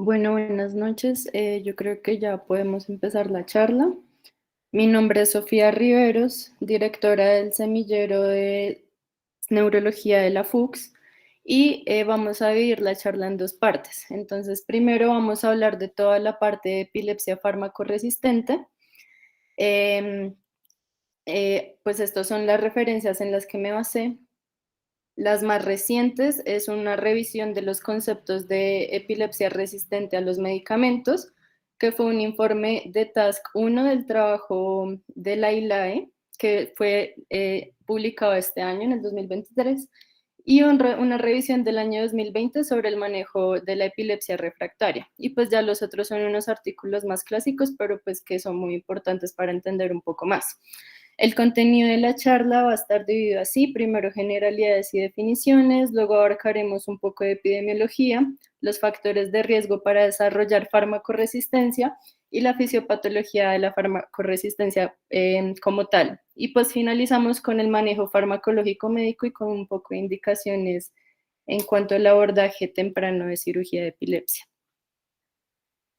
Bueno, buenas noches. Yo creo que ya podemos empezar la charla. Mi nombre es Sofía Riveros, directora del semillero de neurología de la FUCS, y vamos a dividir la charla en dos partes. Entonces, primero vamos a hablar de toda la parte de epilepsia farmacoresistente. Em, pues estas son las referencias en las que me basé. Las más recientes es una revisión de los conceptos de epilepsia resistente a los medicamentos, que fue un informe de Task 1 del trabajo de la ILAE, que fue publicado este año, en el 2023, y una revisión del año 2020 sobre el manejo de la epilepsia refractaria. Y pues ya los otros son unos artículos más clásicos, pero pues que son muy importantes para entender un poco más. El contenido de la charla va a estar dividido así: primero generalidades y definiciones, luego abarcaremos un poco de epidemiología, los factores de riesgo para desarrollar farmacoresistencia y la fisiopatología de la farmacoresistencia como tal. Y pues finalizamos con el manejo farmacológico médico y con un poco de indicaciones en cuanto al abordaje temprano de cirugía de epilepsia.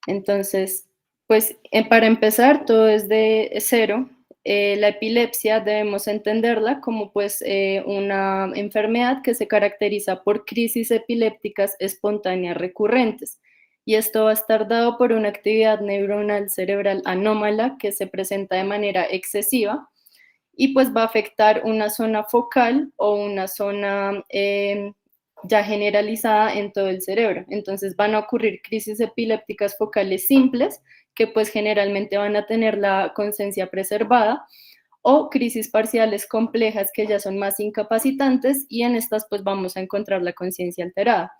Entonces, pues para empezar, todo es de cero. La epilepsia debemos entenderla como pues una enfermedad que se caracteriza por crisis epilépticas espontáneas recurrentes, y esto va a estar dado por una actividad neuronal cerebral anómala que se presenta de manera excesiva y pues va a afectar una zona focal o una zona ya generalizada en todo el cerebro. Entonces van a ocurrir crisis epilépticas focales simples, que pues generalmente van a tener la conciencia preservada, o crisis parciales complejas que ya son más incapacitantes, y en estas pues vamos a encontrar la conciencia alterada.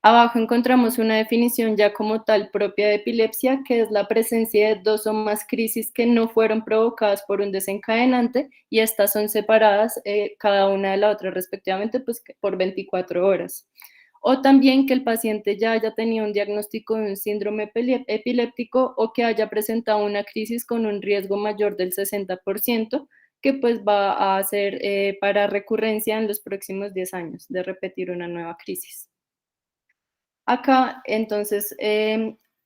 Abajo encontramos una definición ya como tal propia de epilepsia, que es la presencia de dos o más crisis que no fueron provocadas por un desencadenante, y estas son separadas cada una de la otra respectivamente pues por 24 horas. O también que el paciente ya haya tenido un diagnóstico de un síndrome epiléptico o que haya presentado una crisis con un riesgo mayor del 60%, que pues va a ser para recurrencia en los próximos 10 años de repetir una nueva crisis. Acá, entonces,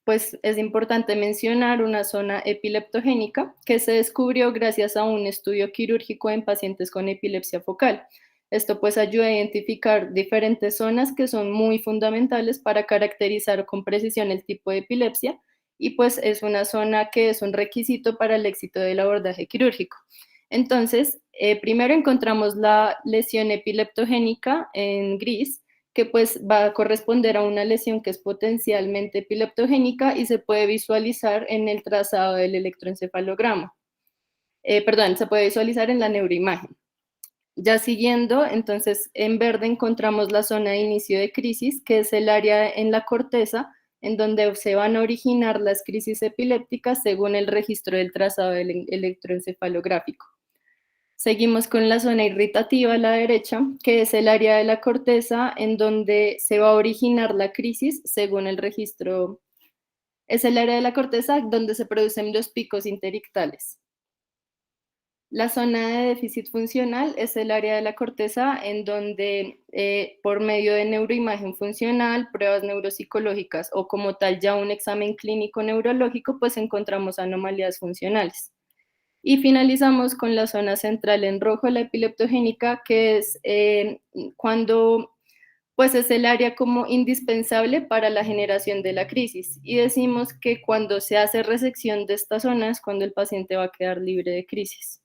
pues es importante mencionar una zona epileptogénica que se descubrió gracias a un estudio quirúrgico en pacientes con epilepsia focal. Esto pues ayuda a identificar diferentes zonas que son muy fundamentales para caracterizar con precisión el tipo de epilepsia, y pues es una zona que es un requisito para el éxito del abordaje quirúrgico. Entonces, primero encontramos la lesión epileptogénica en gris, que pues va a corresponder a una lesión que es potencialmente epileptogénica y se puede visualizar en el trazado del electroencefalograma. Perdón, se puede visualizar en la neuroimagen. Ya siguiendo, entonces en verde encontramos la zona de inicio de crisis, que es el área en la corteza en donde se van a originar las crisis epilépticas según el registro del trazado del electroencefalográfico. Seguimos con la zona irritativa a la derecha, que es el área de la corteza en donde se va a originar la crisis según el registro. Es el área de la corteza donde se producen los picos interictales. La zona de déficit funcional es el área de la corteza en donde por medio de neuroimagen funcional, pruebas neuropsicológicas o como tal ya un examen clínico neurológico, pues encontramos anomalías funcionales. Y finalizamos con la zona central en rojo, la epileptogénica, que es cuando pues es el área como indispensable para la generación de la crisis. Y decimos que cuando se hace resección de estas zonas, cuando el paciente va a quedar libre de crisis.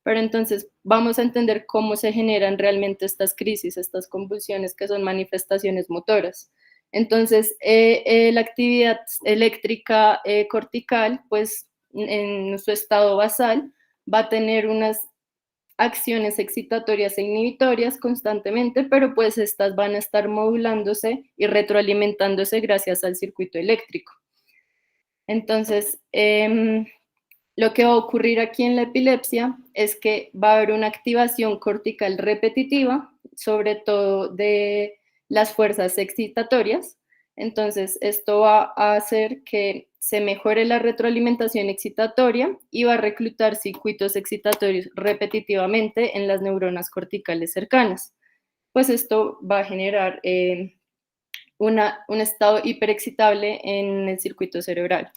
Pero entonces vamos a entender cómo se generan realmente estas crisis, estas convulsiones que son manifestaciones motoras. Entonces, la actividad eléctrica cortical, pues en su estado basal, va a tener unas acciones excitatorias e inhibitorias constantemente, pero pues estas van a estar modulándose y retroalimentándose gracias al circuito eléctrico. Entonces, lo que va a ocurrir aquí en la epilepsia es que va a haber una activación cortical repetitiva, sobre todo de las fuerzas excitatorias. Entonces, esto va a hacer que se mejore la retroalimentación excitatoria y va a reclutar circuitos excitatorios repetitivamente en las neuronas corticales cercanas. Pues esto va a generar un estado hiperexcitable en el circuito cerebral.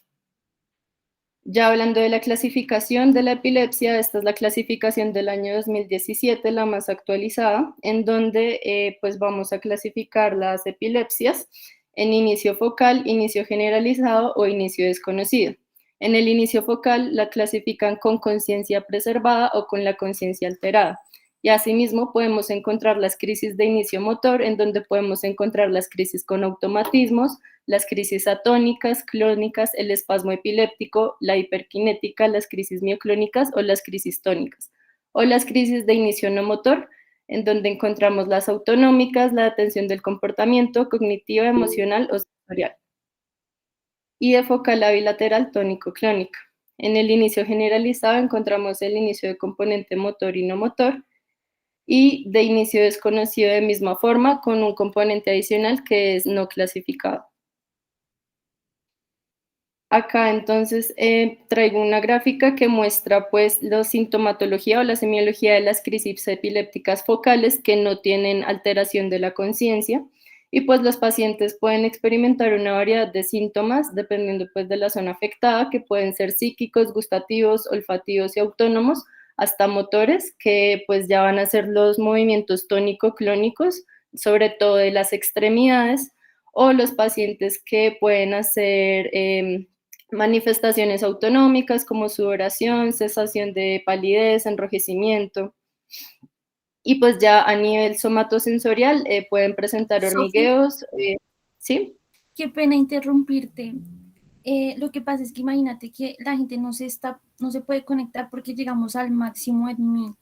Ya hablando de la clasificación de la epilepsia, esta es la clasificación del año 2017, la más actualizada, en donde pues vamos a clasificar las epilepsias en inicio focal, inicio generalizado o inicio desconocido. En el inicio focal la clasifican con conciencia preservada o con la conciencia alterada. Y asimismo podemos encontrar las crisis de inicio motor, en donde podemos encontrar las crisis con automatismos, las crisis atónicas, clónicas, el espasmo epiléptico, la hiperkinética, las crisis mioclónicas o las crisis tónicas, o las crisis de inicio no motor, en donde encontramos las autonómicas, la atención del comportamiento, cognitiva, emocional o sensorial, y de focal a bilateral tónico-clónica. En el inicio generalizado encontramos el inicio de componente motor y no motor, y de inicio desconocido de misma forma con un componente adicional que es no clasificado. Acá entonces traigo una gráfica que muestra pues la sintomatología o la semiología de las crisis epilépticas focales que no tienen alteración de la conciencia, y pues los pacientes pueden experimentar una variedad de síntomas dependiendo pues de la zona afectada, que pueden ser psíquicos, gustativos, olfativos y autónomos, hasta motores, que pues ya van a ser los movimientos tónico-clónicos, sobre todo de las extremidades, o los pacientes que pueden hacer manifestaciones autonómicas como sudoración, cesación de palidez, enrojecimiento. Y pues ya a nivel somatosensorial pueden presentar Sofi, hormigueos, ¿sí? qué pena interrumpirte. Lo que pasa es que imagínate que la gente no se puede conectar porque llegamos al máximo en Meet.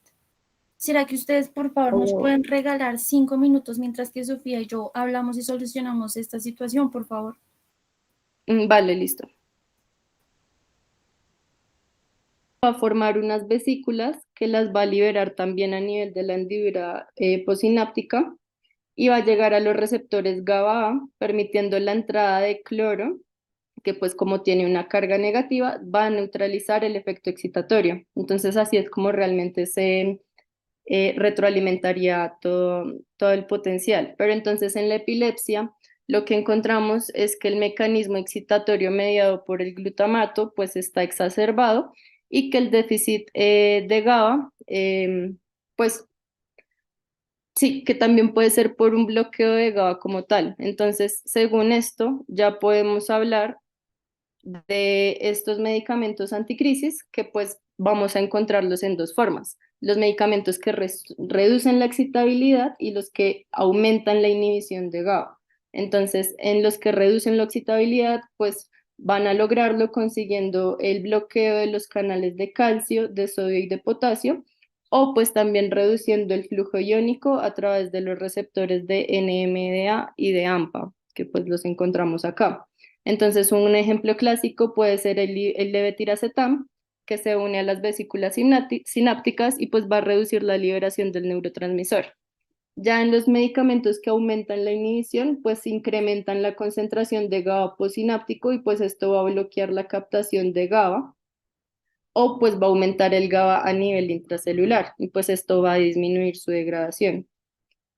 ¿Será que ustedes, por favor, nos O, pueden regalar 5 minutos mientras que Sofía y yo hablamos y solucionamos esta situación, por favor? vale, listo. Va a formar unas vesículas que las va a liberar también a nivel de la hendidura postsináptica, y va a llegar a los receptores GABA, permitiendo la entrada de cloro, que pues como tiene una carga negativa, va a neutralizar el efecto excitatorio. Entonces así es como realmente se retroalimentaría todo el potencial. Pero entonces en la epilepsia lo que encontramos es que el mecanismo excitatorio mediado por el glutamato pues está exacerbado, y que el déficit de GABA pues sí, que también puede ser por un bloqueo de GABA como tal. Entonces, según esto, ya podemos hablar de estos medicamentos anticrisis, que pues vamos a encontrarlos en dos formas: los medicamentos que reducen la excitabilidad y los que aumentan la inhibición de GABA. Entonces, en los que reducen la excitabilidad, pues van a lograrlo consiguiendo el bloqueo de los canales de calcio, de sodio y de potasio, o pues también reduciendo el flujo iónico a través de los receptores de NMDA y de AMPA, que pues los encontramos acá. Entonces, un ejemplo clásico puede ser el levetiracetam, que se une a las vesículas sinápticas y pues va a reducir la liberación del neurotransmisor. Ya en los medicamentos que aumentan la inhibición, pues incrementan la concentración de GABA postsináptico, y pues esto va a bloquear la captación de GABA, o pues va a aumentar el GABA a nivel intracelular, y pues esto va a disminuir su degradación.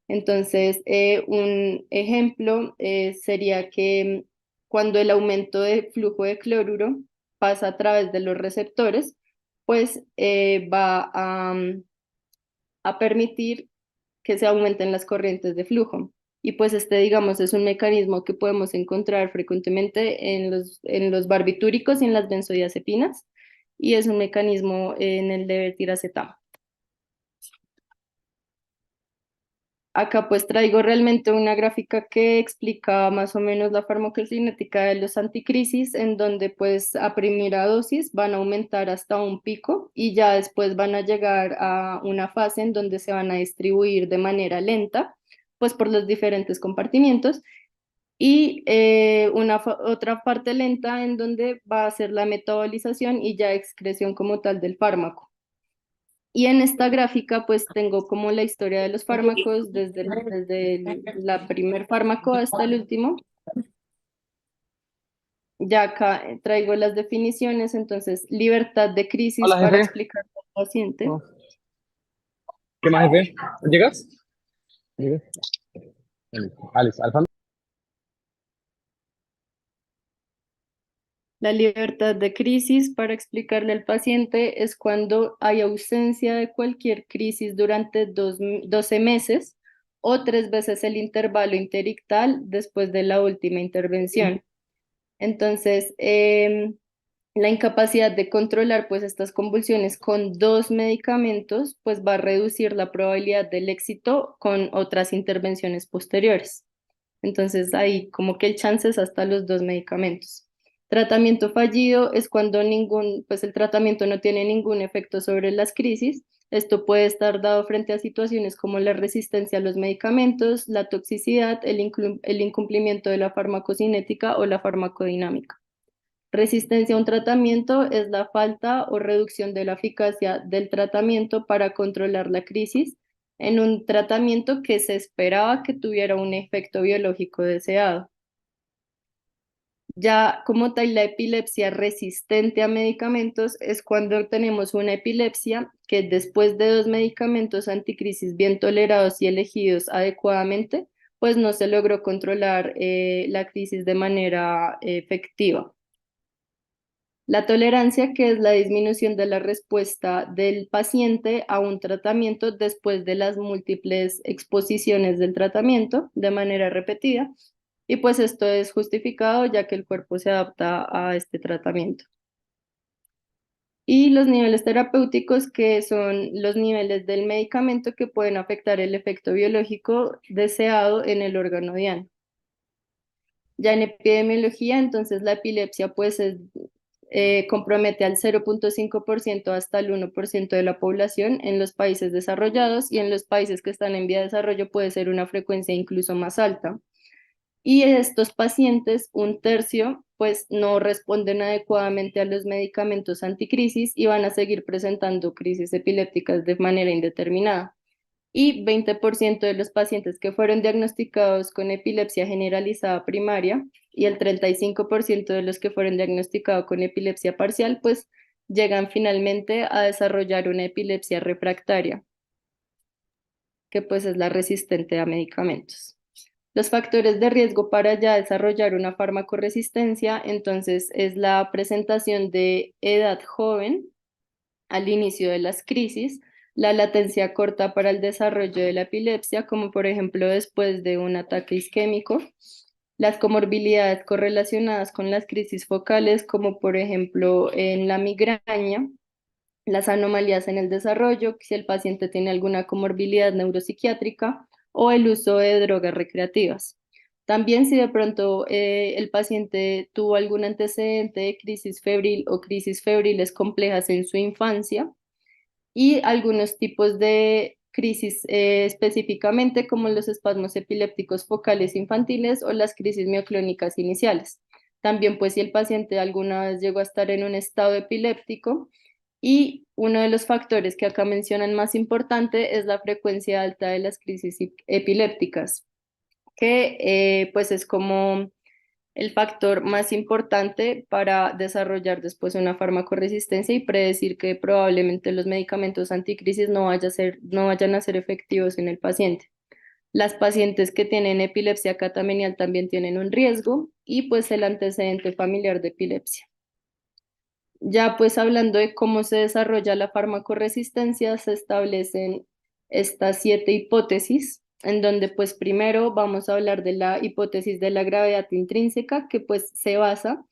Entonces, un ejemplo sería que cuando el aumento de flujo de cloruro pasa a través de los receptores, pues va a permitir que se aumenten las corrientes de flujo. Y pues este, digamos, es un mecanismo que podemos encontrar frecuentemente en los barbitúricos y en las benzodiazepinas, y es un mecanismo en el de tiracetam. Acá pues traigo realmente una gráfica que explica más o menos la farmacocinética de los anticrisis, en donde pues a primera dosis van a aumentar hasta un pico y ya después van a llegar a una fase en donde se van a distribuir de manera lenta, pues por los diferentes compartimientos, y otra parte lenta en donde va a ser la metabolización y ya excreción como tal del fármaco. Y en esta gráfica pues tengo como la historia de los fármacos desde la primer fármaco hasta el último. Ya acá traigo las definiciones, entonces libertad de crisis Hola, para jefe. explicar al paciente. Oh, ¿qué más, jefe? ¿Llegas? ¿Llegas? Alex, Alfa. La libertad de crisis, para explicarle al paciente, es cuando hay ausencia de cualquier crisis durante 12 meses o 3 veces el intervalo interictal después de la última intervención. Entonces, la incapacidad de controlar pues estas convulsiones con 2 medicamentos pues va a reducir la probabilidad del éxito con otras intervenciones posteriores. Entonces ahí como que el chance es hasta los 2 medicamentos. Tratamiento fallido es cuando pues el tratamiento no tiene ningún efecto sobre las crisis. Esto puede estar dado frente a situaciones como la resistencia a los medicamentos, la toxicidad, el incumplimiento de la farmacocinética o la farmacodinámica. Resistencia a un tratamiento es la falta o reducción de la eficacia del tratamiento para controlar la crisis en un tratamiento que se esperaba que tuviera un efecto biológico deseado. Ya como tal, la epilepsia resistente a medicamentos es cuando tenemos una epilepsia que después de 2 medicamentos anticrisis bien tolerados y elegidos adecuadamente, pues no se logró controlar la crisis de manera efectiva. La tolerancia, que es la disminución de la respuesta del paciente a un tratamiento después de las múltiples exposiciones del tratamiento de manera repetida. Y pues esto es justificado ya que el cuerpo se adapta a este tratamiento. Y los niveles terapéuticos, que son los niveles del medicamento que pueden afectar el efecto biológico deseado en el órgano diana. Ya en epidemiología, entonces la epilepsia pues compromete al 0,5% hasta el 1% de la población en los países desarrollados, y en los países que están en vía de desarrollo puede ser una frecuencia incluso más alta. Y estos pacientes, 1/3, pues no responden adecuadamente a los medicamentos anticrisis y van a seguir presentando crisis epilépticas de manera indeterminada. Y 20% de los pacientes que fueron diagnosticados con epilepsia generalizada primaria y el 35% de los que fueron diagnosticados con epilepsia parcial, pues llegan finalmente a desarrollar una epilepsia refractaria, que pues es la resistente a medicamentos. Los factores de riesgo para ya desarrollar una farmacoresistencia, entonces, es la presentación de edad joven al inicio de las crisis, la latencia corta para el desarrollo de la epilepsia, como por ejemplo después de un ataque isquémico, las comorbilidades correlacionadas con las crisis focales, como por ejemplo en la migraña, las anomalías en el desarrollo, si el paciente tiene alguna comorbilidad neuropsiquiátrica o el uso de drogas recreativas. También si de pronto el paciente tuvo algún antecedente de crisis febril o crisis febriles complejas en su infancia, y algunos tipos de crisis específicamente como los espasmos epilépticos focales infantiles o las crisis mioclónicas iniciales. También pues si el paciente alguna vez llegó a estar en un estado epiléptico. Y uno de los factores que acá mencionan más importante es la frecuencia alta de las crisis epilépticas, que pues es como el factor más importante para desarrollar después una farmacoresistencia y predecir que probablemente los medicamentos anticrisis no vayan a ser efectivos en el paciente. Las pacientes que tienen epilepsia catamenial también tienen un riesgo, y pues el antecedente familiar de epilepsia. Ya pues hablando de cómo se desarrolla la farmacoresistencia, se establecen estas 7 hipótesis, en donde pues primero vamos a hablar de la hipótesis de la gravedad intrínseca, que pues se basa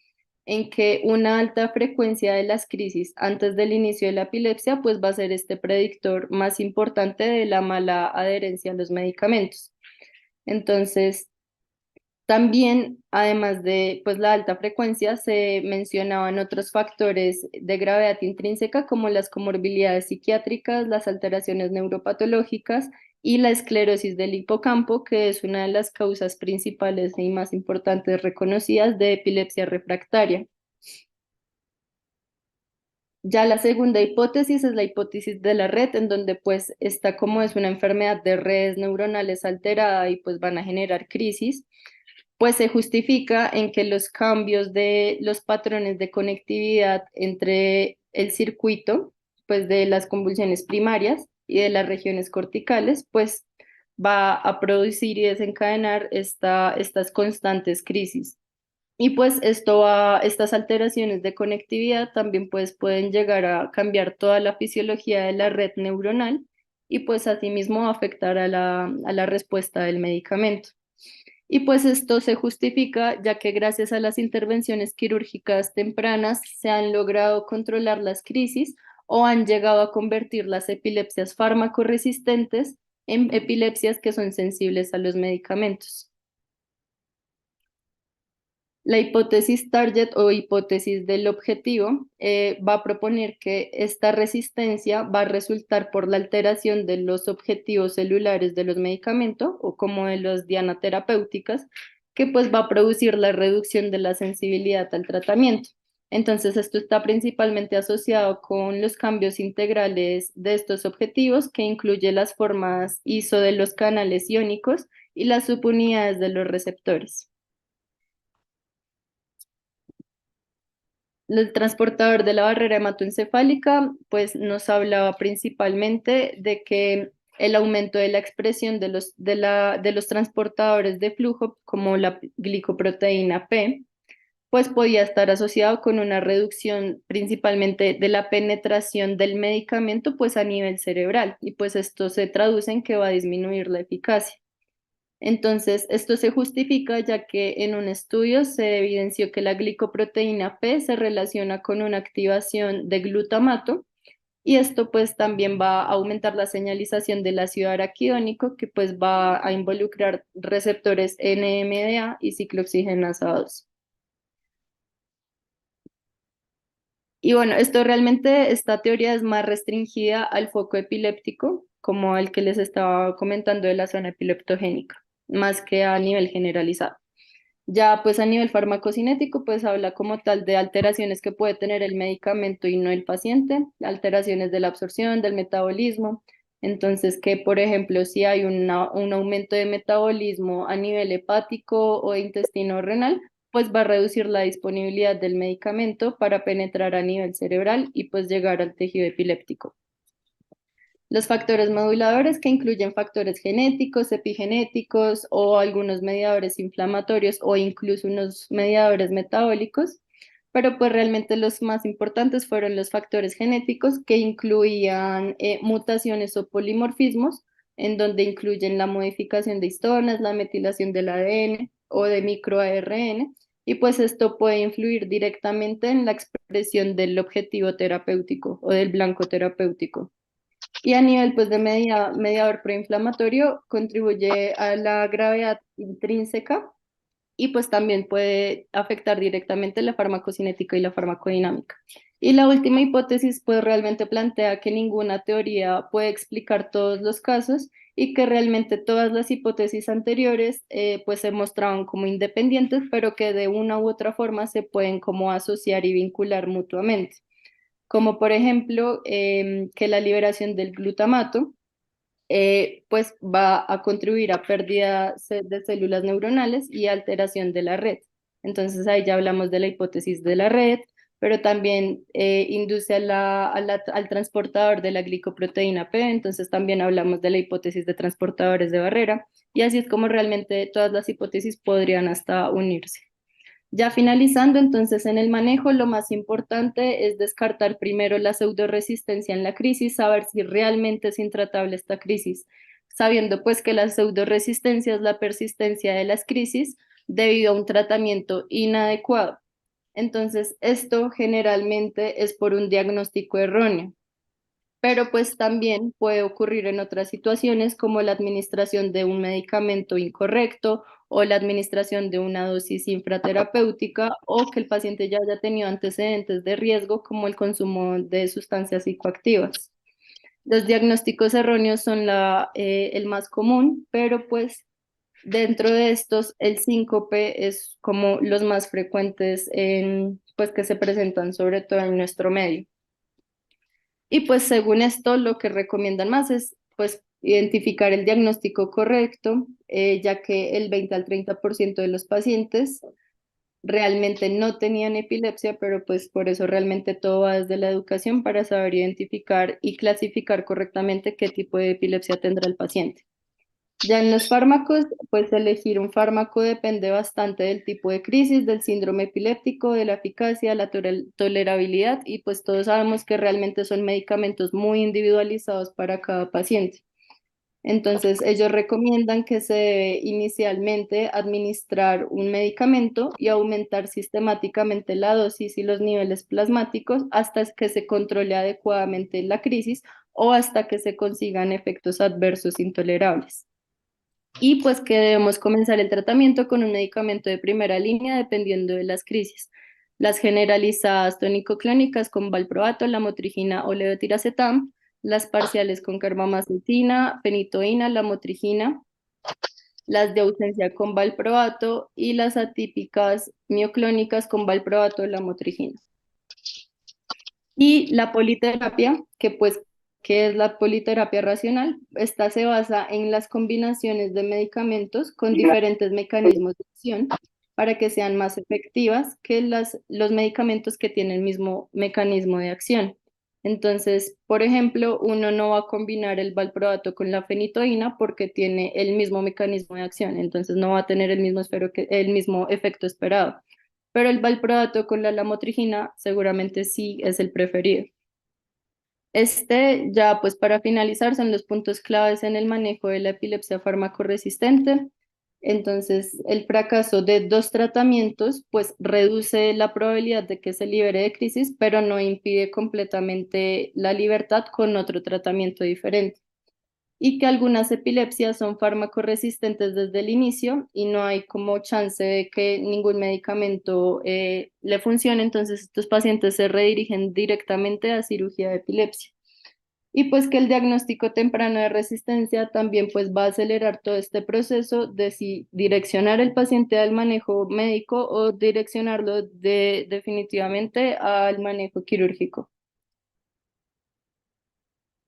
en que una alta frecuencia de las crisis antes del inicio de la epilepsia pues va a ser este predictor más importante de la mala adherencia a los medicamentos. Entonces, también, además de pues, la alta frecuencia, se mencionaban otros factores de gravedad intrínseca como las comorbilidades psiquiátricas, las alteraciones neuropatológicas y la esclerosis del hipocampo, que es una de las causas principales y más importantes reconocidas de epilepsia refractaria. Ya la segunda hipótesis es la hipótesis de la red, en donde pues esta como es una enfermedad de redes neuronales alterada y pues van a generar crisis, pues se justifica en que los cambios de los patrones de conectividad entre el circuito, pues de las convulsiones primarias y de las regiones corticales, pues va a producir y desencadenar estas constantes crisis. Y pues estas alteraciones de conectividad también pues pueden llegar a cambiar toda la fisiología de la red neuronal y pues asimismo afectar a la respuesta del medicamento. Y pues esto se justifica ya que gracias a las intervenciones quirúrgicas tempranas se han logrado controlar las crisis o han llegado a convertir las epilepsias fármaco-resistentes en epilepsias que son sensibles a los medicamentos. La hipótesis target o hipótesis del objetivo va a proponer que esta resistencia va a resultar por la alteración de los objetivos celulares de los medicamentos o como de las diana terapéuticas, que pues va a producir la reducción de la sensibilidad al tratamiento. Entonces, esto está principalmente asociado con los cambios integrales de estos objetivos, que incluye las formas ISO de los canales iónicos y las subunidades de los receptores. El transportador de la barrera hematoencefálica, pues nos hablaba principalmente de que el aumento de la expresión de los transportadores de flujo, como la glicoproteína P, pues podía estar asociado con una reducción principalmente de la penetración del medicamento, pues a nivel cerebral, y pues esto se traduce en que va a disminuir la eficacia. Entonces, esto se justifica ya que en un estudio se evidenció que la glicoproteína P se relaciona con una activación de glutamato y esto pues también va a aumentar la señalización del ácido araquidónico que pues va a involucrar receptores NMDA y ciclooxigenasa 2. Y bueno, esto realmente, esta teoría es más restringida al foco epiléptico, como el que les estaba comentando de la zona epileptogénica, más que a nivel generalizado. Ya pues a nivel farmacocinético, pues habla como tal de alteraciones que puede tener el medicamento y no el paciente, alteraciones de la absorción, del metabolismo. Entonces, que por ejemplo, si hay un aumento de metabolismo a nivel hepático o de intestino renal, pues va a reducir la disponibilidad del medicamento para penetrar a nivel cerebral y pues llegar al tejido epiléptico. Los factores moduladores que incluyen factores genéticos, epigenéticos o algunos mediadores inflamatorios o incluso unos mediadores metabólicos, pero pues realmente los más importantes fueron los factores genéticos que incluían mutaciones o polimorfismos, en donde incluyen la modificación de histonas, la metilación del ADN o de microARN, y pues esto puede influir directamente en la expresión del objetivo terapéutico o del blanco terapéutico. Y a nivel pues, de mediador proinflamatorio, contribuye a la gravedad intrínseca y pues también puede afectar directamente la farmacocinética y la farmacodinámica. Y la última hipótesis pues realmente plantea que ninguna teoría puede explicar todos los casos y que realmente todas las hipótesis anteriores pues se mostraban como independientes, pero que de una u otra forma se pueden como asociar y vincular mutuamente, como por ejemplo que la liberación del glutamato pues va a contribuir a pérdida de células neuronales y alteración de la red. Entonces ahí ya hablamos de la hipótesis de la red, pero también induce al transportador de la glicoproteína P, entonces también hablamos de la hipótesis de transportadores de barrera, y así es como realmente todas las hipótesis podrían hasta unirse. Ya finalizando, entonces, en el manejo, lo más importante es descartar primero la pseudoresistencia en la crisis, saber si realmente es intratable esta crisis, sabiendo pues que la pseudoresistencia es la persistencia de las crisis debido a un tratamiento inadecuado. Entonces, esto generalmente es por un diagnóstico erróneo, pero pues también puede ocurrir en otras situaciones como la administración de un medicamento incorrecto o la administración de una dosis infraterapéutica o que el paciente ya haya tenido antecedentes de riesgo como el consumo de sustancias psicoactivas. Los diagnósticos erróneos son el más común, pero pues dentro de estos el síncope es como los más frecuentes pues que se presentan sobre todo en nuestro medio. Y pues según esto, lo que recomiendan más es pues identificar el diagnóstico correcto, ya que el 20 al 30% de los pacientes realmente no tenían epilepsia, pero pues por eso realmente todo va desde la educación para saber identificar y clasificar correctamente qué tipo de epilepsia tendrá el paciente. Ya en los fármacos, pues elegir un fármaco depende bastante del tipo de crisis, del síndrome epiléptico, de la eficacia, la tolerabilidad y pues todos sabemos que realmente son medicamentos muy individualizados para cada paciente. Entonces, ellos recomiendan que se debe inicialmente administrar un medicamento y aumentar sistemáticamente la dosis y los niveles plasmáticos hasta que se controle adecuadamente la crisis o hasta que se consigan efectos adversos intolerables. Y pues que debemos comenzar el tratamiento con un medicamento de primera línea dependiendo de las crisis. Las generalizadas tónico-clónicas con valproato, lamotrigina o levetiracetam, las parciales con carbamazepina, fenitoína, lamotrigina, las de ausencia con valproato y las atípicas mioclónicas con valproato, lamotrigina. Y la politerapia, que pues, ¿qué es la politerapia racional? Esta se basa en las combinaciones de medicamentos con diferentes mecanismos de acción para que sean más efectivas que los medicamentos que tienen el mismo mecanismo de acción. Entonces, por ejemplo, uno no va a combinar el valproato con la fenitoína porque tiene el mismo mecanismo de acción, entonces no va a tener el mismo efecto esperado, pero el valproato con la lamotrigina seguramente sí es el preferido. Este, ya pues para finalizar, son los puntos claves en el manejo de la epilepsia farmacoresistente. Entonces, el fracaso de dos tratamientos pues reduce la probabilidad de que se libere de crisis, pero no impide completamente la libertad con otro tratamiento diferente y que algunas epilepsias son fármaco-resistentes desde el inicio y no hay como chance de que ningún medicamento le funcione, entonces estos pacientes se redirigen directamente a cirugía de epilepsia. Y pues que el diagnóstico temprano de resistencia también pues va a acelerar todo este proceso de si direccionar el paciente al manejo médico o direccionarlo definitivamente al manejo quirúrgico.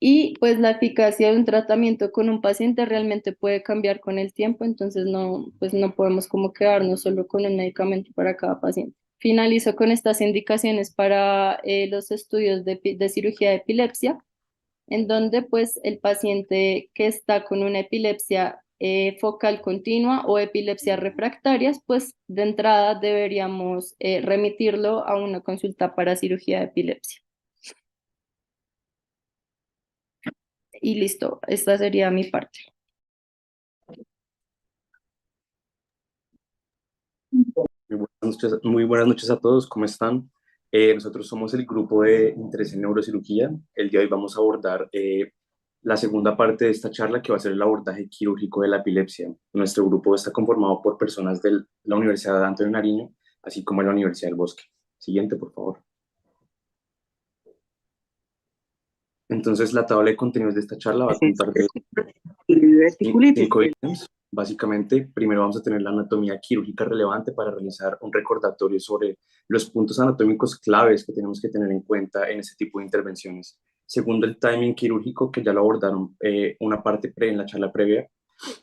Y pues la eficacia de un tratamiento con un paciente realmente puede cambiar con el tiempo, entonces no, pues no podemos como quedarnos solo con un medicamento para cada paciente. Finalizo con estas indicaciones para los estudios de cirugía de epilepsia, en donde pues el paciente que está con una epilepsia focal continua o epilepsia refractarias, pues de entrada deberíamos remitirlo a una consulta para cirugía de epilepsia. Y listo, esta sería mi parte. Muy buenas noches a todos, ¿cómo están? Nosotros somos el grupo de interés en neurocirugía. El día de hoy vamos a abordar la segunda parte de esta charla que va a ser el abordaje quirúrgico de la epilepsia. Nuestro grupo está conformado por personas de la Universidad de Antonio Nariño, así como de la Universidad del Bosque. Siguiente, por favor. Entonces, la tabla de contenidos de esta charla va a contar de 5 ítems. Básicamente, primero vamos a tener la anatomía quirúrgica relevante para realizar un recordatorio sobre los puntos anatómicos claves que tenemos que tener en cuenta en este tipo de intervenciones. Segundo, el timing quirúrgico, que ya lo abordaron una parte en la charla previa,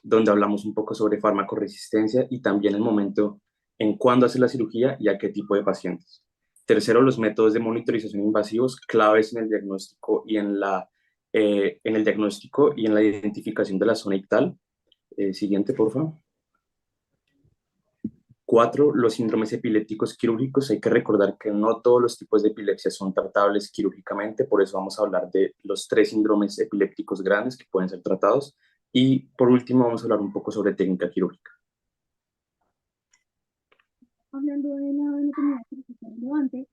donde hablamos un poco sobre farmacoresistencia y también el momento en cuándo hacer la cirugía y a qué tipo de pacientes. Tercero, los métodos de monitorización invasivos claves en el diagnóstico y en el diagnóstico y en la identificación de la zona ictal. Siguiente, por favor. 4, los síndromes epilépticos quirúrgicos. Hay que recordar que no todos los tipos de epilepsia son tratables quirúrgicamente, por eso vamos a hablar de los 3 síndromes epilépticos grandes que pueden ser tratados. Y por último, vamos a hablar un poco sobre técnica quirúrgica. Hablando de la anatomía quirúrgica relevante,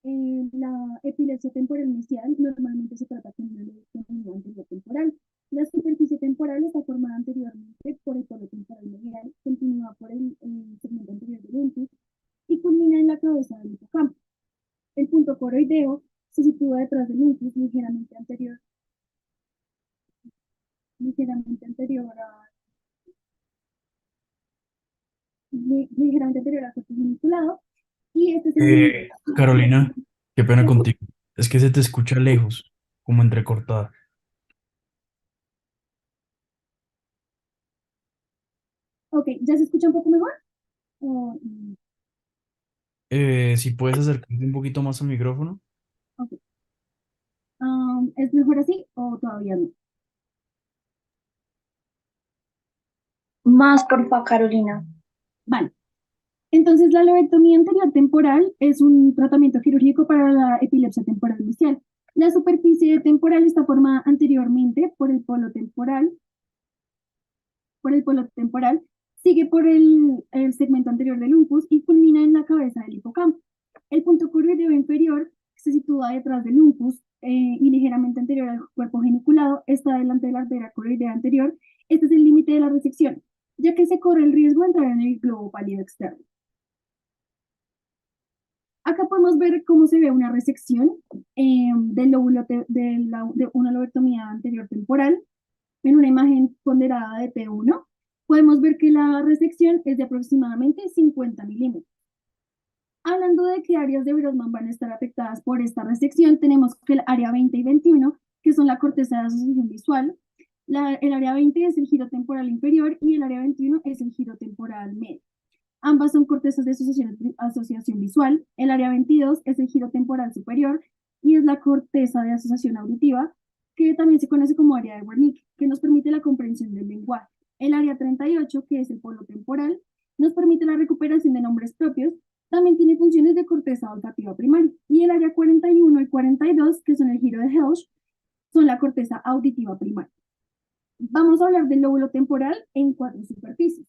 la epilepsia temporal mesial normalmente se trata con una leucemia anterior temporal. La superficie temporal está formada anteriormente por el polo temporal medial, continúa por el segmento anterior del lentis y culmina en la cabeza del hipocampo. El punto coroideo se sitúa detrás del lentis, ligeramente anterior al corte geniculado, y este segmento. Carolina, qué pena contigo. Es que se te escucha lejos, como entrecortada. Ok, ¿ya se escucha un poco mejor? Si puedes acercarte un poquito más al micrófono. Ok. ¿Es mejor así o todavía no? Más, porfa, Carolina. Vale. Entonces, la lobectomía anterior temporal es un tratamiento quirúrgico para la epilepsia temporal inicial. La superficie temporal está formada anteriormente por el polo temporal, sigue por el segmento anterior del umpus y culmina en la cabeza del hipocampo. El punto coroideo inferior se sitúa detrás del umpus y ligeramente anterior al cuerpo geniculado, está delante de la arteria coroidea anterior. Este es el límite de la resección, ya que se corre el riesgo de entrar en el globo pálido externo. Acá podemos ver cómo se ve una resección del lóbulo de una lobectomía anterior temporal en una imagen ponderada de T1. Podemos ver que la resección es de aproximadamente 50 milímetros. Hablando de qué áreas de Brodmann van a estar afectadas por esta resección, tenemos que el área 20 y 21, que son la corteza de asociación visual. El área 20 es el giro temporal inferior y el área 21 es el giro temporal medio. Ambas son cortezas de asociación visual. El área 22 es el giro temporal superior y es la corteza de asociación auditiva, que también se conoce como área de Wernicke, que nos permite la comprensión del lenguaje. El área 38, que es el polo temporal, nos permite la recuperación de nombres propios. También tiene funciones de corteza olfativa primaria. Y el área 41 y 42, que son el giro de Helsch, son la corteza auditiva primaria. Vamos a hablar del lóbulo temporal en 4 superficies.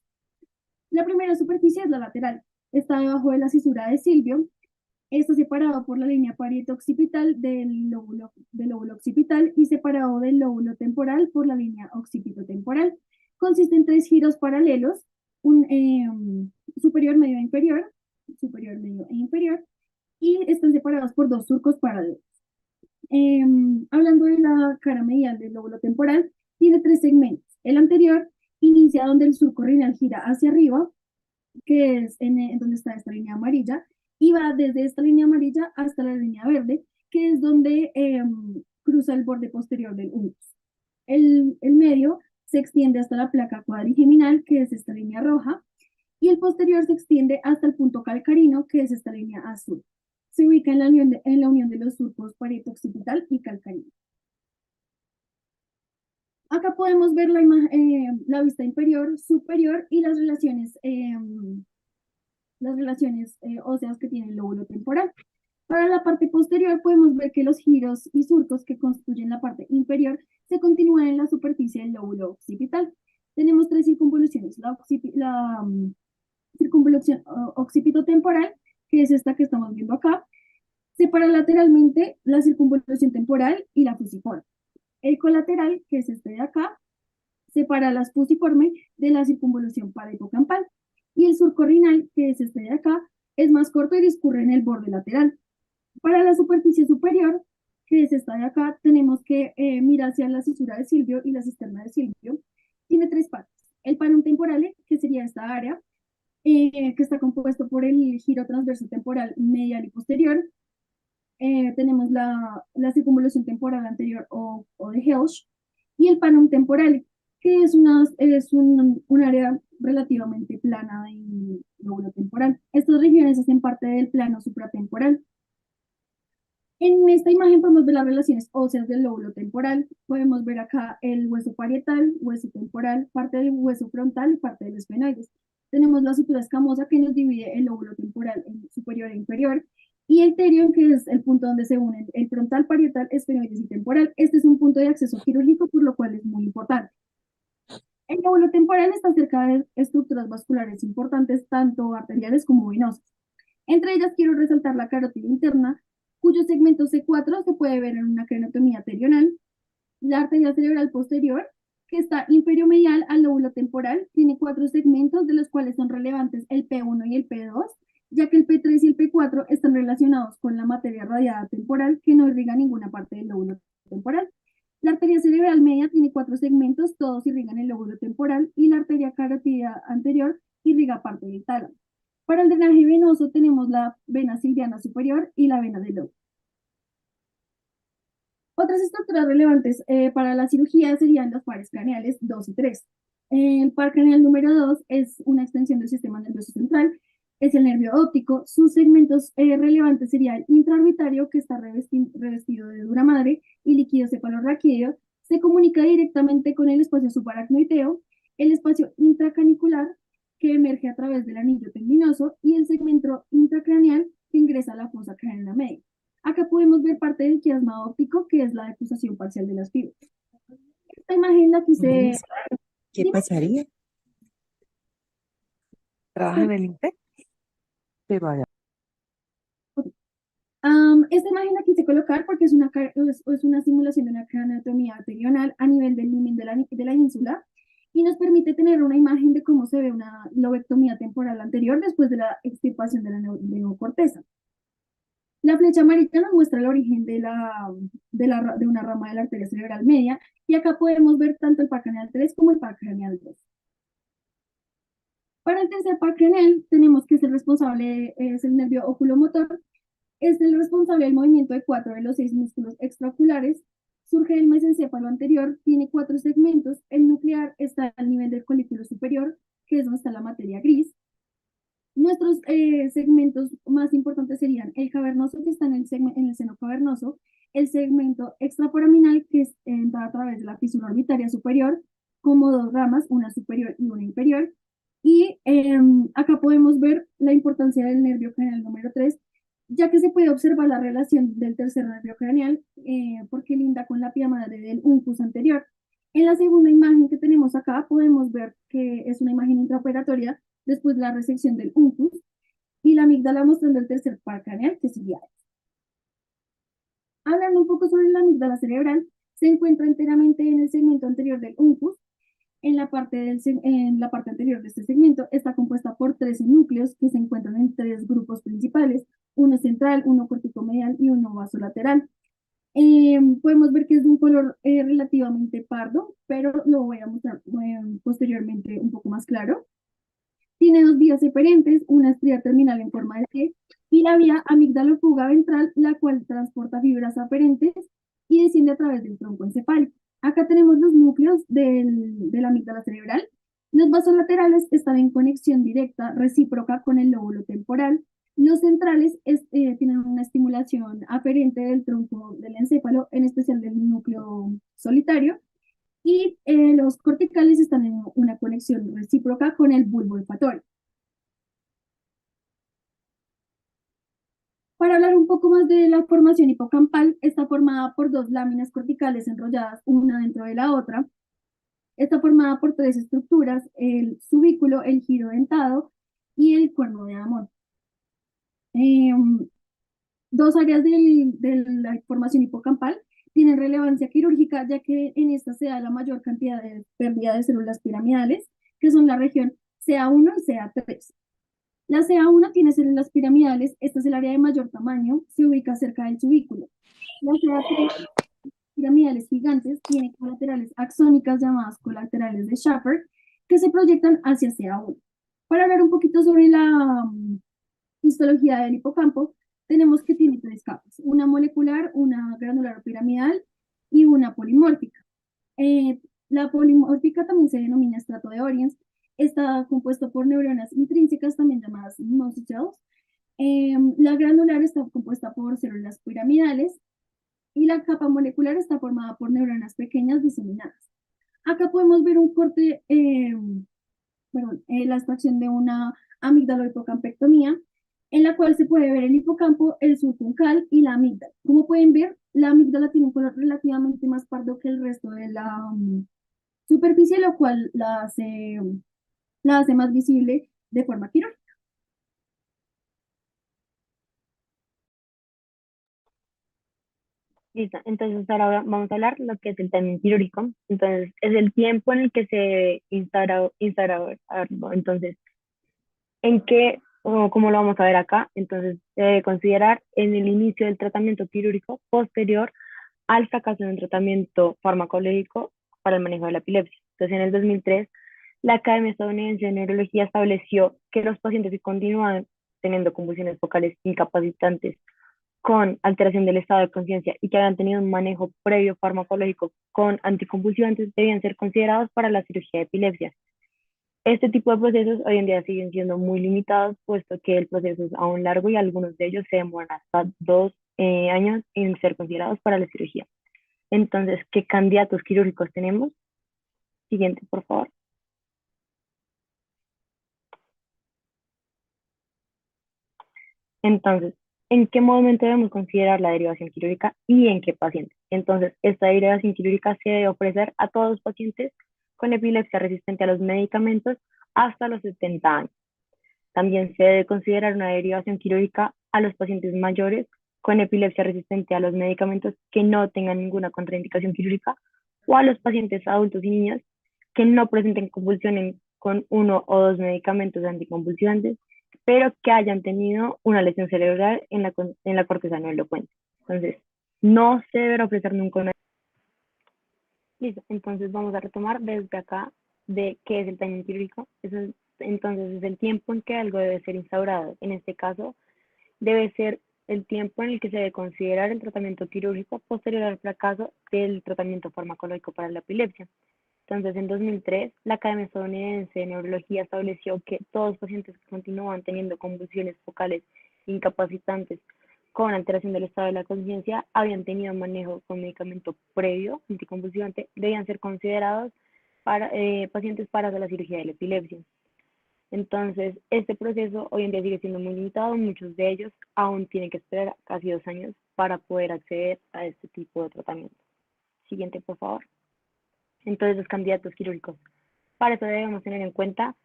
La primera superficie es la lateral. Está debajo de la cisura de Silvio. Está separado por la línea parieto-occipital del lóbulo occipital y separado del lóbulo temporal por la línea occipitotemporal. Consiste en 3 giros paralelos, un superior, medio e inferior, y están separados por 2 surcos paralelos. Hablando de la cara medial del lóbulo temporal, tiene 3 segmentos. El anterior inicia donde el surco radial gira hacia arriba, que es donde está esta línea amarilla, y va desde esta línea amarilla hasta la línea verde, que es donde cruza el borde posterior del umbus. El medio se extiende hasta la placa cuadrigeminal, que es esta línea roja, y el posterior se extiende hasta el punto calcarino, que es esta línea azul. Se ubica en la unión de los surcos parieto-occipital y calcarino. Acá podemos ver la vista inferior, superior y las relaciones óseas que tiene el lóbulo temporal. Para la parte posterior podemos ver que los giros y surcos que constituyen la parte inferior se continúan en la superficie del lóbulo occipital. Tenemos 3 circunvoluciones. La circunvolución occipitotemporal, que es esta que estamos viendo acá, separa lateralmente la circunvolución temporal y la fusiforme. El colateral, que es este de acá, separa la fusiforme de la circunvolución parieto-campal. Y el surco renal, que es este de acá, es más corto y discurre en el borde lateral. Para la superficie superior, que es esta de acá, tenemos que mirar hacia la cisura de Silvio y la cisterna de Silvio. Tiene 3 partes. El panum temporale, que sería esta área, que está compuesto por el giro transverso temporal medial y posterior. Tenemos la circunvolución temporal anterior o de Helsch, y el panum temporal, que es un área relativamente plana del lóbulo temporal. Estas regiones hacen parte del plano supratemporal. En esta imagen podemos ver las relaciones óseas del lóbulo temporal. Podemos ver acá el hueso parietal, hueso temporal, parte del hueso frontal y parte del esfenoides. Tenemos la sutura escamosa que nos divide el lóbulo temporal en superior e inferior, y el terion, que es el punto donde se unen el frontal, parietal, esfenoides y temporal. Este es un punto de acceso quirúrgico, por lo cual es muy importante. El lóbulo temporal está cerca de estructuras vasculares importantes, tanto arteriales como venosas. Entre ellas quiero resaltar la carótida interna, cuyo segmento C4 se puede ver en una craniostomía terional. La arteria cerebral posterior, que está inferior-medial al lóbulo temporal, tiene 4 segmentos, de los cuales son relevantes el P1 y el P2, ya que el P3 y el P4 están relacionados con la materia radiada temporal, que no irriga ninguna parte del lóbulo temporal. La arteria cerebral media tiene 4 segmentos, todos irrigan el lóbulo temporal, y la arteria carótida anterior irriga parte del tálamo. Para el drenaje venoso tenemos la vena silviana superior y la vena del lobo. Otras estructuras relevantes para la cirugía serían los pares craneales 2 y 3. El par craneal número 2 es una extensión del sistema nervioso central, es el nervio óptico. Sus segmentos relevantes serían el intraorbitario, que está revestido de dura madre y líquido cefalorraquídeo, se comunica directamente con el espacio subaracnoideo, el espacio intracanicular que emerge a través del anillo tendinoso y el segmento intracraneal que ingresa a la fosa craneal media. Acá podemos ver parte del quiasma óptico, que es la defusación parcial de las fibras. Esta imagen la quise... Liz, ¿qué Dime. pasaría? ¿Trabaja en el INPE? Pero allá. Esta imagen la quise colocar porque es una simulación de una craneotomía arterional a nivel del límite de la ínsula y nos permite tener una imagen de cómo se ve una lobectomía temporal anterior después de la extirpación de la neocorteza. La flecha amarilla nos muestra el origen de una rama de la arteria cerebral media y acá podemos ver tanto el par craneal 3 como el par craneal 2. Para el tercer par craneal tenemos que es el responsable, es el nervio oculomotor, es el responsable del movimiento de 4 de los 6 músculos extraoculares, surge del mesencéfalo anterior, tiene 4 segmentos, el nuclear está al nivel del colículo superior, que es donde está la materia gris. Nuestros segmentos más importantes serían el cavernoso, que está en el seno cavernoso, el segmento extraforaminal, que entra a través de la fisura orbitaria superior, como 2 ramas, una superior y una inferior. Y acá podemos ver la importancia del nervio craneal número 3, ya que se puede observar la relación del tercer nervio craneal, porque linda con la pía madre del uncus anterior. En la segunda imagen que tenemos acá, podemos ver que es una imagen intraoperatoria después de la resección del uncus, y la amígdala mostrando el tercer par craneal, que sería este. Hablando un poco sobre la amígdala cerebral, se encuentra enteramente en el segmento anterior del uncus. En la parte anterior de este segmento está compuesta por 13 núcleos que se encuentran en 3 grupos principales, uno central, uno corticomedial y uno vasolateral. Podemos ver que es de un color relativamente pardo, pero lo voy a mostrar posteriormente un poco más claro. Tiene 2 vías eferentes, una estría terminal en forma de T y la vía amigdalofuga ventral, la cual transporta fibras aferentes y desciende a través del tronco encefálico. Acá tenemos los núcleos de la amígdala cerebral. Los vasolaterales están en conexión directa, recíproca con el lóbulo temporal. Los centrales tienen una estimulación aferente del tronco del encéfalo, en especial del núcleo solitario. Y los corticales están en una conexión recíproca con el bulbo olfatorio. Para hablar un poco más de la formación hipocampal, está formada por 2 láminas corticales enrolladas una dentro de la otra. Está formada por 3 estructuras, el subículo, el giro dentado y el cuerno de Amón. 2 áreas de la formación hipocampal tienen relevancia quirúrgica, ya que en esta se da la mayor cantidad de pérdida de células piramidales, que son la región CA1 y CA3. La CA1 tiene células piramidales, esta es el área de mayor tamaño, se ubica cerca del subículo. La CA3, piramidales gigantes, tiene colaterales axónicas llamadas colaterales de Schaffer, que se proyectan hacia CA1. Para hablar un poquito sobre la histología del hipocampo, tenemos que tiene 3 capas, una molecular, una granular piramidal y una polimórfica. La polimórfica también se denomina estrato de Oriens, está compuesto por neuronas intrínsecas, también llamadas monocells. La granular está compuesta por células piramidales y la capa molecular está formada por neuronas pequeñas diseminadas. Acá podemos ver un corte, la extracción de una amigdalohipocampectomía, en la cual se puede ver el hipocampo, el subcuncal y la amígdala. Como pueden ver, la amígdala tiene un color relativamente más pardo que el resto de la superficie, lo cual la hace más visible de forma quirúrgica. Listo, entonces ahora vamos a hablar lo que es el timing quirúrgico. Entonces, es el tiempo en el que se instaura algo. Entonces, ¿en qué o cómo lo vamos a ver acá? Entonces, se debe considerar en el inicio del tratamiento quirúrgico posterior al fracaso de un tratamiento farmacológico para el manejo de la epilepsia. Entonces, en el 2003, la Academia Estadounidense de Neurología estableció que los pacientes que continúan teniendo convulsiones focales incapacitantes con alteración del estado de conciencia y que habían tenido un manejo previo farmacológico con anticonvulsivantes debían ser considerados para la cirugía de epilepsia. Este tipo de procesos hoy en día siguen siendo muy limitados, puesto que el proceso es aún largo y algunos de ellos se demoran hasta 2 años en ser considerados para la cirugía. Entonces, ¿qué candidatos quirúrgicos tenemos? Siguiente, por favor. Entonces, ¿en qué momento debemos considerar la derivación quirúrgica y en qué paciente? Entonces, esta derivación quirúrgica se debe ofrecer a todos los pacientes con epilepsia resistente a los medicamentos hasta los 70 años. También se debe considerar una derivación quirúrgica a los pacientes mayores con epilepsia resistente a los medicamentos que no tengan ninguna contraindicación quirúrgica o a los pacientes adultos y niños que no presenten convulsiones con uno o dos medicamentos anticonvulsivantes, pero que hayan tenido una lesión cerebral en la corteza no elocuente. Entonces, no se debe ofrecer nunca una... Listo, entonces vamos a retomar desde acá de qué es el timing quirúrgico. Entonces es el tiempo en que algo debe ser instaurado. En este caso, debe ser el tiempo en el que se debe considerar el tratamiento quirúrgico posterior al fracaso del tratamiento farmacológico para la epilepsia. Entonces, en 2003, la Academia Estadounidense de Neurología estableció que todos los pacientes que continúan teniendo convulsiones focales incapacitantes con alteración del estado de la conciencia habían tenido manejo con medicamento previo anticonvulsivante, debían ser considerados pacientes para la cirugía de la epilepsia. Entonces, este proceso hoy en día sigue siendo muy limitado, muchos de ellos aún tienen que esperar casi 2 años para poder acceder a este tipo de tratamiento. Siguiente, por favor. Entonces, los candidatos quirúrgicos. Para eso debemos tener en cuenta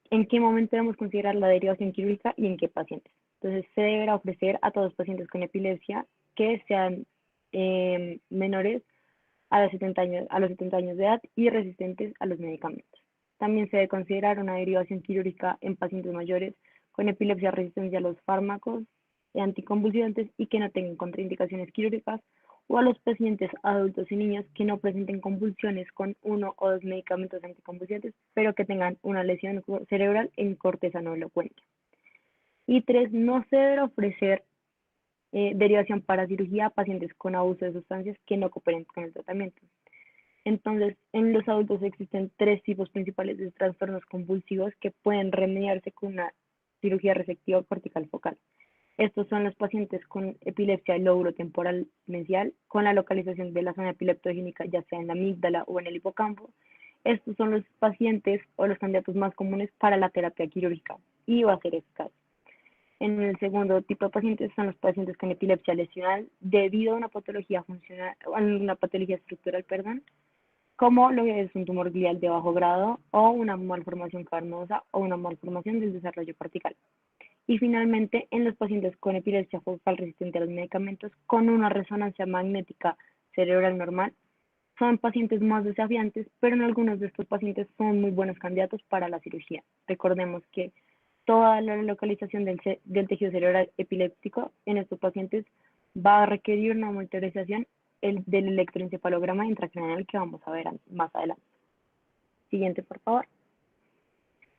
en qué momento debemos considerar la derivación quirúrgica y en qué pacientes. Entonces, se deberá ofrecer a todos los pacientes con epilepsia que sean menores a los 70 años de edad y resistentes a los medicamentos. También se debe considerar una derivación quirúrgica en pacientes mayores con epilepsia resistencia a los fármacos anticonvulsivantes y que no tengan contraindicaciones quirúrgicas, o a los pacientes adultos y niños que no presenten convulsiones con uno o dos medicamentos anticonvulsivantes, pero que tengan una lesión cerebral en corteza no elocuente. Y 3, no se debe ofrecer derivación para cirugía a pacientes con abuso de sustancias que no cooperen con el tratamiento. Entonces, en los adultos existen 3 tipos principales de trastornos convulsivos que pueden remediarse con una cirugía resectiva cortical focal. Estos son los pacientes con epilepsia lóbulo temporal mesial, con la localización de la zona epileptogénica, ya sea en la amígdala o en el hipocampo. Estos son los pacientes o los candidatos más comunes para la terapia quirúrgica y va a ser eficaz. En el segundo tipo de pacientes son los pacientes con epilepsia lesional debido a una patología funcional, una patología estructural, como lo que es un tumor glial de bajo grado o una malformación cavernosa o una malformación del desarrollo cortical. Y finalmente, en los pacientes con epilepsia focal resistente a los medicamentos con una resonancia magnética cerebral normal, son pacientes más desafiantes, pero en algunos de estos pacientes son muy buenos candidatos para la cirugía. Recordemos que toda la localización del tejido cerebral epiléptico en estos pacientes va a requerir una monitorización del electroencefalograma intracraneal que vamos a ver más adelante. Siguiente, por favor.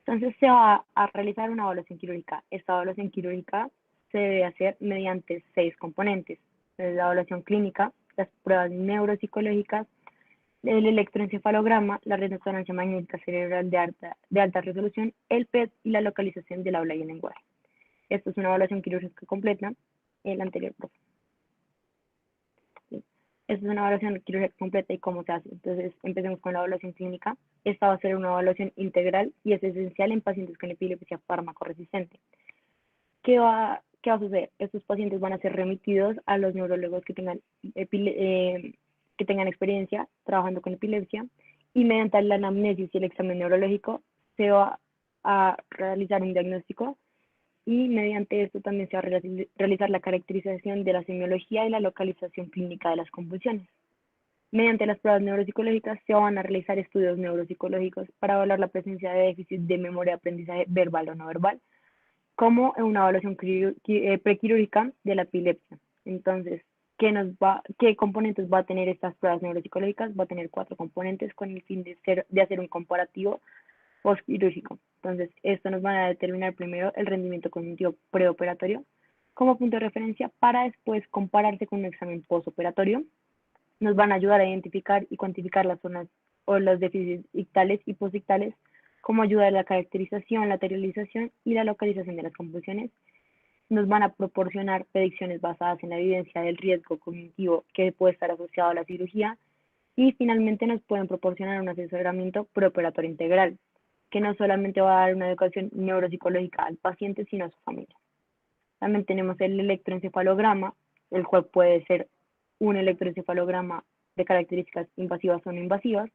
Entonces se va a realizar una evaluación quirúrgica. Esta evaluación quirúrgica se debe hacer mediante 6 componentes. Entonces, la evaluación clínica, las pruebas neuropsicológicas, el electroencefalograma, la resonancia magnética cerebral de alta resolución, el PET y la localización del habla y el lenguaje. Esto es una evaluación quirúrgica completa. El anterior, por favor. Esta es una evaluación quirúrgica completa y cómo se hace. Entonces, empecemos con la evaluación clínica. Esta va a ser una evaluación integral y es esencial en pacientes con epilepsia fármaco-resistente. ¿Qué va a suceder? Estos pacientes van a ser remitidos a los neurólogos que tengan experiencia trabajando con epilepsia, y mediante la anamnesis y el examen neurológico se va a realizar un diagnóstico, y mediante esto también se va a realizar la caracterización de la semiología y la localización clínica de las convulsiones. Mediante las pruebas neuropsicológicas se van a realizar estudios neuropsicológicos para evaluar la presencia de déficit de memoria de aprendizaje verbal o no verbal, como en una evaluación prequirúrgica de la epilepsia. Entonces, ¿qué componentes va a tener estas pruebas neuropsicológicas? Va a tener 4 componentes con el fin de hacer un comparativo postquirúrgico. Entonces, esto nos va a determinar primero el rendimiento cognitivo preoperatorio como punto de referencia para después compararse con un examen postoperatorio. Nos van a ayudar a identificar y cuantificar las zonas o los déficits ictales y postictales, como ayuda a la caracterización, la lateralización y la localización de las convulsiones. Nos van a proporcionar predicciones basadas en la evidencia del riesgo cognitivo que puede estar asociado a la cirugía, y finalmente nos pueden proporcionar un asesoramiento preoperatorio integral, que no solamente va a dar una educación neuropsicológica al paciente, sino a su familia. También tenemos el electroencefalograma, el cual puede ser un electroencefalograma de características invasivas o no invasivas.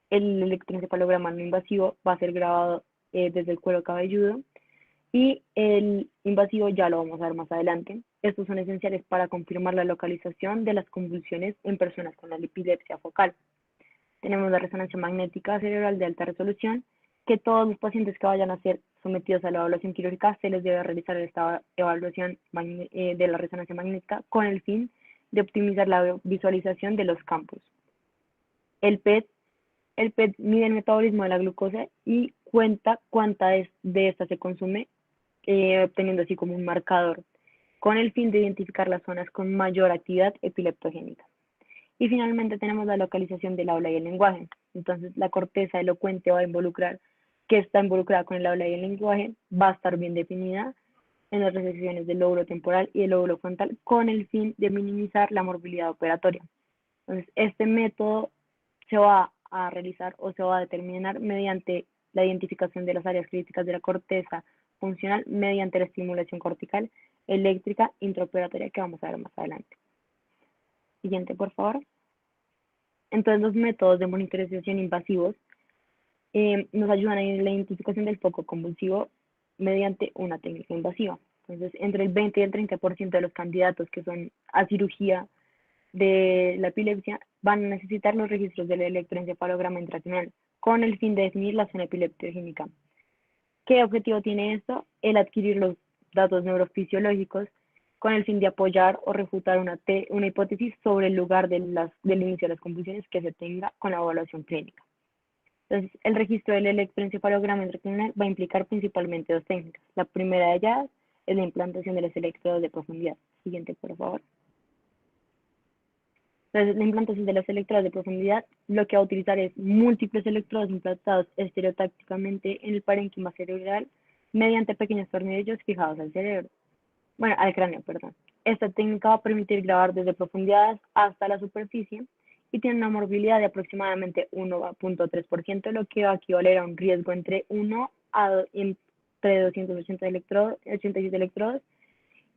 El electroencefalograma no invasivo va a ser grabado desde el cuero cabelludo y el invasivo ya lo vamos a ver más adelante. Estos son esenciales para confirmar la localización de las convulsiones en personas con la epilepsia focal. Tenemos la resonancia magnética cerebral de alta resolución, que todos los pacientes que vayan a ser sometidos a la evaluación quirúrgica se les debe realizar esta evaluación de la resonancia magnética con el fin de optimizar la visualización de los campos. El PET mide el metabolismo de la glucosa y cuenta cuánta de esta se consume, obteniendo así como un marcador, con el fin de identificar las zonas con mayor actividad epileptogénica. Y finalmente tenemos la localización del habla y el lenguaje. Entonces la corteza elocuente va a involucrar, que está involucrada con el habla y el lenguaje, va a estar bien definida en las recepciones del lóbulo temporal y del lóbulo frontal con el fin de minimizar la morbilidad operatoria. Entonces este método se va a realizar o se va a determinar mediante la identificación de las áreas críticas de la corteza funcional mediante la estimulación cortical eléctrica intraoperatoria que vamos a ver más adelante. Siguiente, por favor. Entonces, los métodos de monitorización invasivos nos ayudan a la identificación del foco convulsivo mediante una técnica invasiva. Entonces, entre el 20 y el 30% de los candidatos que son a cirugía de la epilepsia van a necesitar los registros del electroencefalograma intracraneal con el fin de definir la zona epileptogénica. ¿Qué objetivo tiene esto? El adquirir los datos neurofisiológicos con el fin de apoyar o refutar una hipótesis sobre el lugar del inicio de las convulsiones que se tenga con la evaluación clínica. Entonces, el registro del electroencefalograma intracraneal va a implicar principalmente dos técnicas. La primera de ellas es la implantación de los electrodos de profundidad. Siguiente, por favor. Entonces, la implantación de los electrodos de profundidad lo que va a utilizar es múltiples electrodos implantados estereotácticamente en el parénquima cerebral mediante pequeños tornillos fijados al cerebro. Bueno, al cráneo, perdón. Esta técnica va a permitir grabar desde profundidades hasta la superficie y tiene una morbilidad de aproximadamente 1.3%, lo que va a equivaler a un riesgo entre 1 a entre 287 electrodos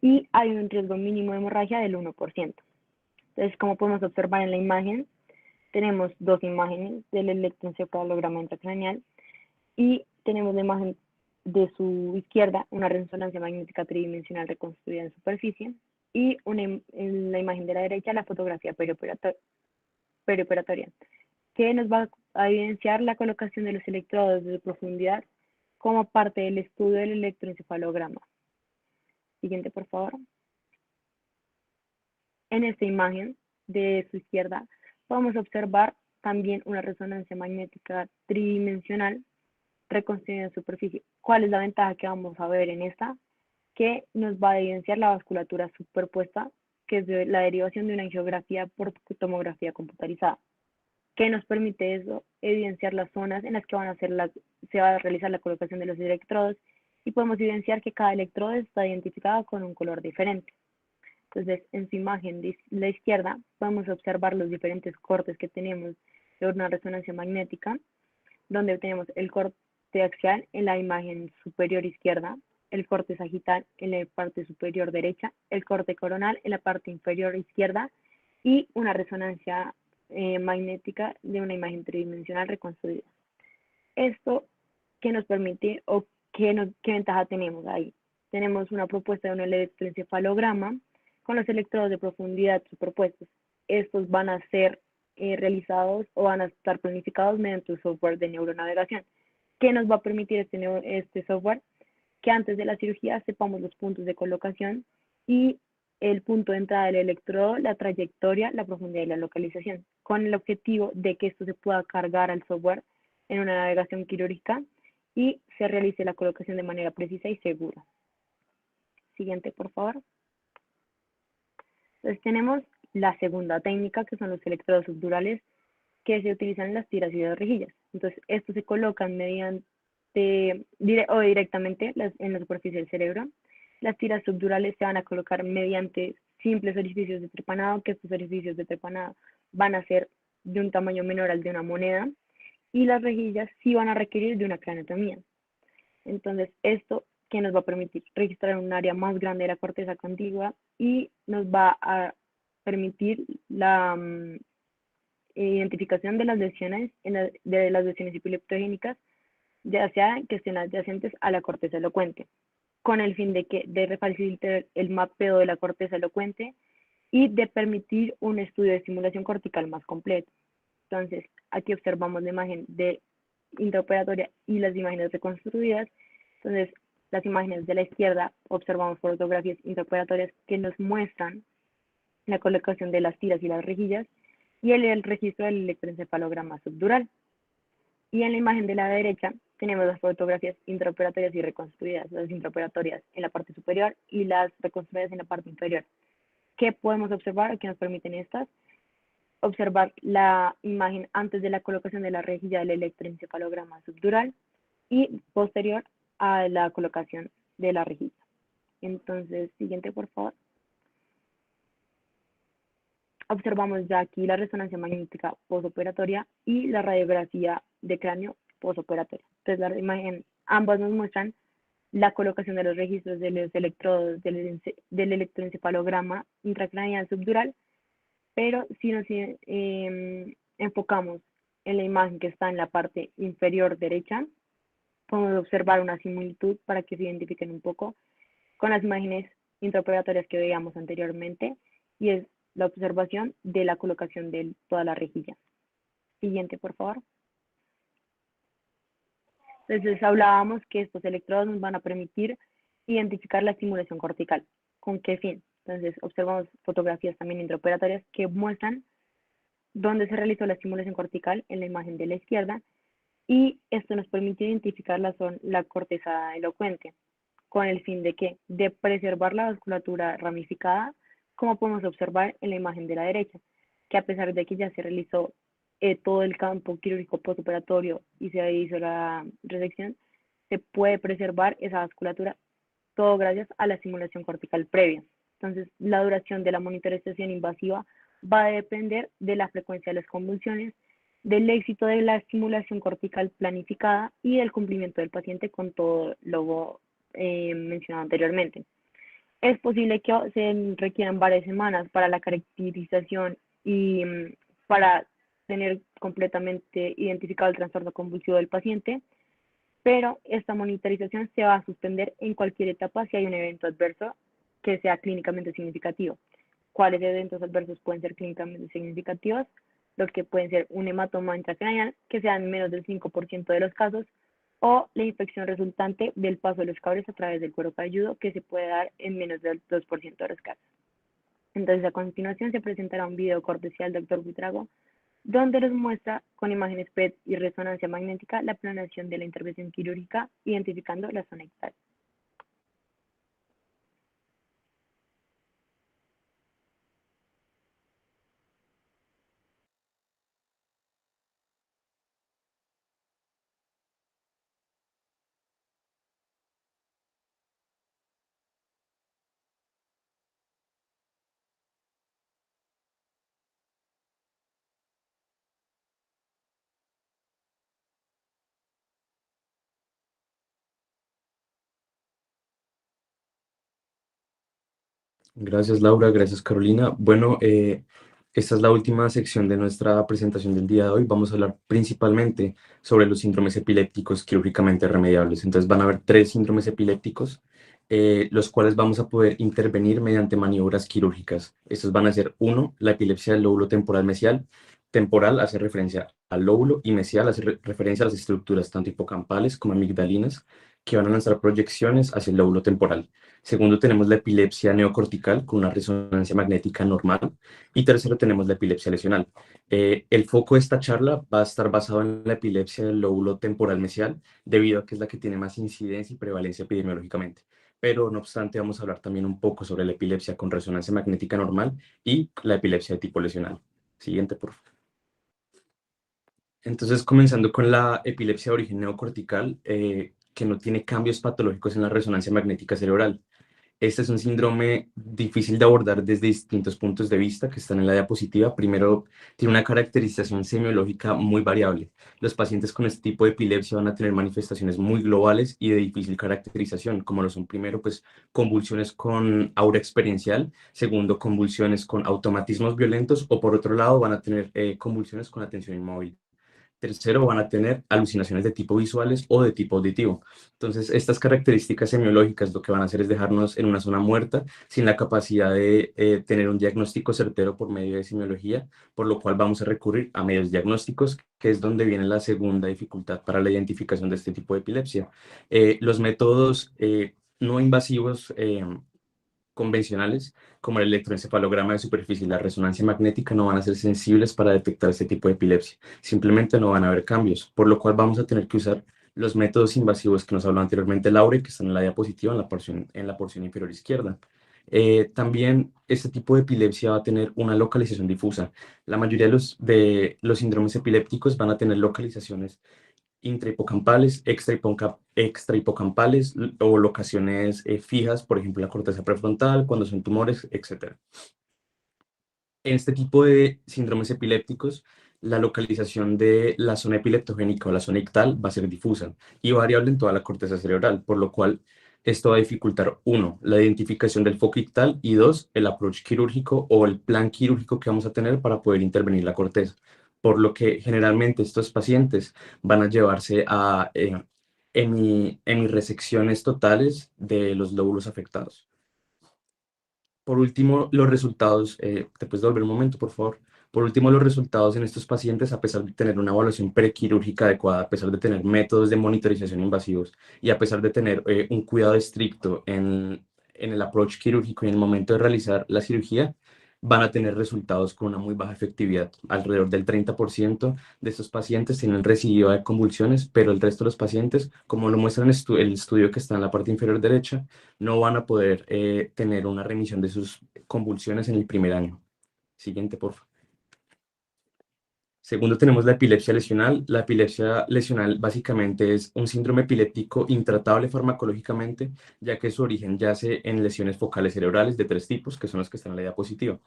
y hay un riesgo mínimo de hemorragia del 1%. Entonces, como podemos observar en la imagen, tenemos dos imágenes del electroencefalograma intracraneal y tenemos la imagen de su izquierda, una resonancia magnética tridimensional reconstruida en superficie, y en la imagen de la derecha, la fotografía perioperatoria, que nos va a evidenciar la colocación de los electrodos de profundidad como parte del estudio del electroencefalograma. Siguiente, por favor. En esta imagen de su izquierda podemos observar también una resonancia magnética tridimensional reconstruida en superficie. ¿Cuál es la ventaja que vamos a ver en esta? Que nos va a evidenciar la vasculatura superpuesta, que es la derivación de una angiografía por tomografía computarizada. ¿Qué nos permite eso? Evidenciar las zonas en las que se va a realizar la colocación de los electrodos y podemos evidenciar que cada electrodo está identificado con un color diferente. Entonces, en su imagen de la izquierda podemos observar los diferentes cortes que tenemos de una resonancia magnética, donde tenemos el corte axial en la imagen superior izquierda, el corte sagital en la parte superior derecha, el corte coronal en la parte inferior izquierda y una resonancia magnética de una imagen tridimensional reconstruida. Esto, ¿qué nos permite o qué ventaja tenemos ahí? Tenemos una propuesta de un electroencefalograma con los electrodos de profundidad superpuestos. Estos van a ser realizados o van a estar planificados mediante un software de neuronavegación. ¿Qué nos va a permitir este software? Que antes de la cirugía sepamos los puntos de colocación y el punto de entrada del electrodo, la trayectoria, la profundidad y la localización, con el objetivo de que esto se pueda cargar al software en una navegación quirúrgica y se realice la colocación de manera precisa y segura. Siguiente, por favor. Entonces tenemos la segunda técnica, que son los electrodos subdurales, que se utilizan en las tiras y las rejillas. Entonces, estos se colocan directamente en la superficie del cerebro. Las tiras subdurales se van a colocar mediante simples orificios de trepanado, que estos orificios de trepanado van a ser de un tamaño menor al de una moneda, y las rejillas sí van a requerir de una craneotomía. Entonces, esto, que nos va a permitir registrar un área más grande de la corteza contigua y nos va a permitir la identificación de las lesiones, de las lesiones epileptogénicas, ya sea que estén adyacentes a la corteza elocuente, con el fin de facilitar el mapeo de la corteza elocuente y de permitir un estudio de estimulación cortical más completo. Entonces, aquí observamos la imagen de intraoperatoria y las imágenes reconstruidas. Entonces, las imágenes de la izquierda observamos fotografías intraoperatorias que nos muestran la colocación de las tiras y las rejillas y el registro del electroencefalograma subdural. Y en la imagen de la derecha tenemos las fotografías intraoperatorias y reconstruidas, las intraoperatorias en la parte superior y las reconstruidas en la parte inferior. ¿Qué podemos observar? ¿Qué nos permiten estas? Observar la imagen antes de la colocación de la rejilla del electroencefalograma subdural y posterior a la colocación de la rejilla. Entonces, siguiente, por favor. Observamos ya aquí la resonancia magnética postoperatoria y la radiografía de cráneo postoperatoria. Entonces, la imagen, ambas nos muestran la colocación de los registros de los electrodos del electroencefalograma intracraneal subdural, pero si nos enfocamos en la imagen que está en la parte inferior derecha, podemos observar una similitud para que se identifiquen un poco con las imágenes intraoperatorias que veíamos anteriormente, y es la observación de la colocación de toda la rejilla. Siguiente, por favor. Entonces hablábamos que estos electrodos nos van a permitir identificar la estimulación cortical. ¿Con qué fin? Entonces observamos fotografías también intraoperatorias que muestran dónde se realizó la estimulación cortical en la imagen de la izquierda, y esto nos permite identificar la corteza elocuente, con el fin de que de preservar la vasculatura ramificada, como podemos observar en la imagen de la derecha, que a pesar de que ya se realizó todo el campo quirúrgico postoperatorio y se hizo la resección, se puede preservar esa vasculatura, todo gracias a la estimulación cortical previa. Entonces, la duración de la monitorización invasiva va a depender de la frecuencia de las convulsiones, del éxito de la estimulación cortical planificada y del cumplimiento del paciente con todo lo mencionado anteriormente. Es posible que se requieran varias semanas para la caracterización y para tener completamente identificado el trastorno convulsivo del paciente, pero esta monitorización se va a suspender en cualquier etapa si hay un evento adverso que sea clínicamente significativo. ¿Cuáles eventos adversos pueden ser clínicamente significativos? Los que pueden ser un hematoma intracraneal, que sea en menos del 5% de los casos, o la infección resultante del paso de los cables a través del cuero cabelludo, que se puede dar en menos del 2% de los casos. Entonces, a continuación se presentará un video cortesía del doctor Buitrago, donde les muestra con imágenes PET y resonancia magnética la planeación de la intervención quirúrgica, identificando la zona ictal. Gracias, Laura. Gracias, Carolina. Bueno, esta es la última sección de nuestra presentación del día de hoy. Vamos a hablar principalmente sobre los síndromes epilépticos quirúrgicamente remediables. Entonces van a haber 3 síndromes epilépticos, los cuales vamos a poder intervenir mediante maniobras quirúrgicas. Estos van a ser, uno, la epilepsia del lóbulo temporal mesial. Temporal hace referencia al lóbulo y mesial hace referencia a las estructuras tanto hipocampales como amigdalinas que van a lanzar proyecciones hacia el lóbulo temporal. Segundo, tenemos la epilepsia neocortical con una resonancia magnética normal. Y tercero, tenemos la epilepsia lesional. El foco de esta charla va a estar basado en la epilepsia del lóbulo temporal mesial, debido a que es la que tiene más incidencia y prevalencia epidemiológicamente. Pero no obstante, vamos a hablar también un poco sobre la epilepsia con resonancia magnética normal y la epilepsia de tipo lesional. Siguiente, por favor. Entonces, comenzando con la epilepsia de origen neocortical, que no tiene cambios patológicos en la resonancia magnética cerebral. Este es un síndrome difícil de abordar desde distintos puntos de vista que están en la diapositiva. Primero, tiene una caracterización semiológica muy variable. Los pacientes con este tipo de epilepsia van a tener manifestaciones muy globales y de difícil caracterización, como lo son primero, pues, convulsiones con aura experiencial, segundo, convulsiones con automatismos violentos, o por otro lado, van a tener convulsiones con atención inmóvil. Tercero, van a tener alucinaciones de tipo visuales o de tipo auditivo. Entonces, estas características semiológicas lo que van a hacer es dejarnos en una zona muerta sin la capacidad de tener un diagnóstico certero por medio de semiología, por lo cual vamos a recurrir a medios diagnósticos, que es donde viene la segunda dificultad para la identificación de este tipo de epilepsia. Los métodos no invasivos convencionales, como el electroencefalograma de superficie y la resonancia magnética, no van a ser sensibles para detectar este tipo de epilepsia. Simplemente no van a haber cambios, por lo cual vamos a tener que usar los métodos invasivos que nos habló anteriormente Laure, que están en la diapositiva en la porción inferior izquierda. También este tipo de epilepsia va a tener una localización difusa. La mayoría de los síndromes epilépticos van a tener localizaciones intrahipocampales, extrahipocampales o locaciones fijas, por ejemplo, la corteza prefrontal, cuando son tumores, etc. En este tipo de síndromes epilépticos, la localización de la zona epileptogénica o la zona ictal va a ser difusa y variable en toda la corteza cerebral, por lo cual esto va a dificultar, uno, la identificación del foco ictal y dos, el approach quirúrgico o el plan quirúrgico que vamos a tener para poder intervenir la corteza. Por lo que generalmente estos pacientes van a llevarse a hemiresecciones totales de los lóbulos afectados. Por último, los resultados, ¿te puedes devolver un momento, por favor? Por último, los resultados en estos pacientes, a pesar de tener una evaluación prequirúrgica adecuada, a pesar de tener métodos de monitorización invasivos y a pesar de tener un cuidado estricto en el approach quirúrgico y en el momento de realizar la cirugía, van a tener resultados con una muy baja efectividad. Alrededor del 30% de estos pacientes tienen recidiva de convulsiones, pero el resto de los pacientes, como lo muestra el estudio que está en la parte inferior derecha, no van a poder tener una remisión de sus convulsiones en el primer año. Siguiente, por favor. Segundo, tenemos la epilepsia lesional. La epilepsia lesional básicamente es un síndrome epiléptico intratable farmacológicamente, ya que su origen yace en lesiones focales cerebrales de tres tipos, que son los que están en la diapositiva.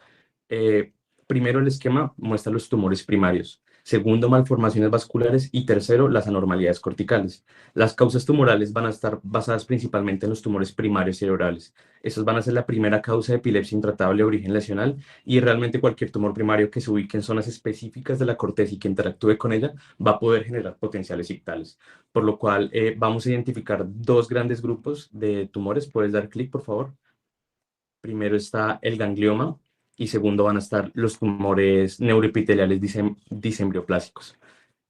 Primero, el esquema muestra los tumores primarios. Segundo, malformaciones vasculares. Y tercero, las anormalidades corticales. Las causas tumorales van a estar basadas principalmente en los tumores primarios cerebrales. Esos van a ser la primera causa de epilepsia intratable de origen lesional y realmente cualquier tumor primario que se ubique en zonas específicas de la corteza y que interactúe con ella va a poder generar potenciales ictales. Por lo cual vamos a identificar dos grandes grupos de tumores. ¿Puedes dar clic, por favor? Primero está el ganglioma y segundo van a estar los tumores neuroepiteliales disembrioplásicos.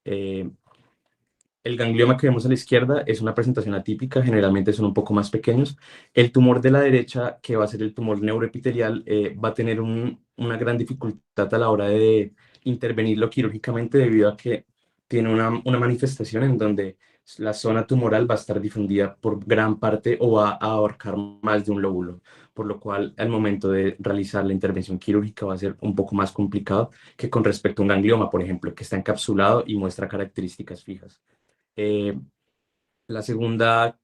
El ganglioma que vemos a la izquierda es una presentación atípica, generalmente son un poco más pequeños. El tumor de la derecha, que va a ser el tumor neuroepitelial, va a tener una gran dificultad a la hora de intervenirlo quirúrgicamente debido a que tiene una manifestación en donde la zona tumoral va a estar difundida por gran parte o va a abarcar más de un lóbulo, por lo cual al momento de realizar la intervención quirúrgica va a ser un poco más complicado que con respecto a un ganglioma, por ejemplo, que está encapsulado y muestra características fijas. La segunda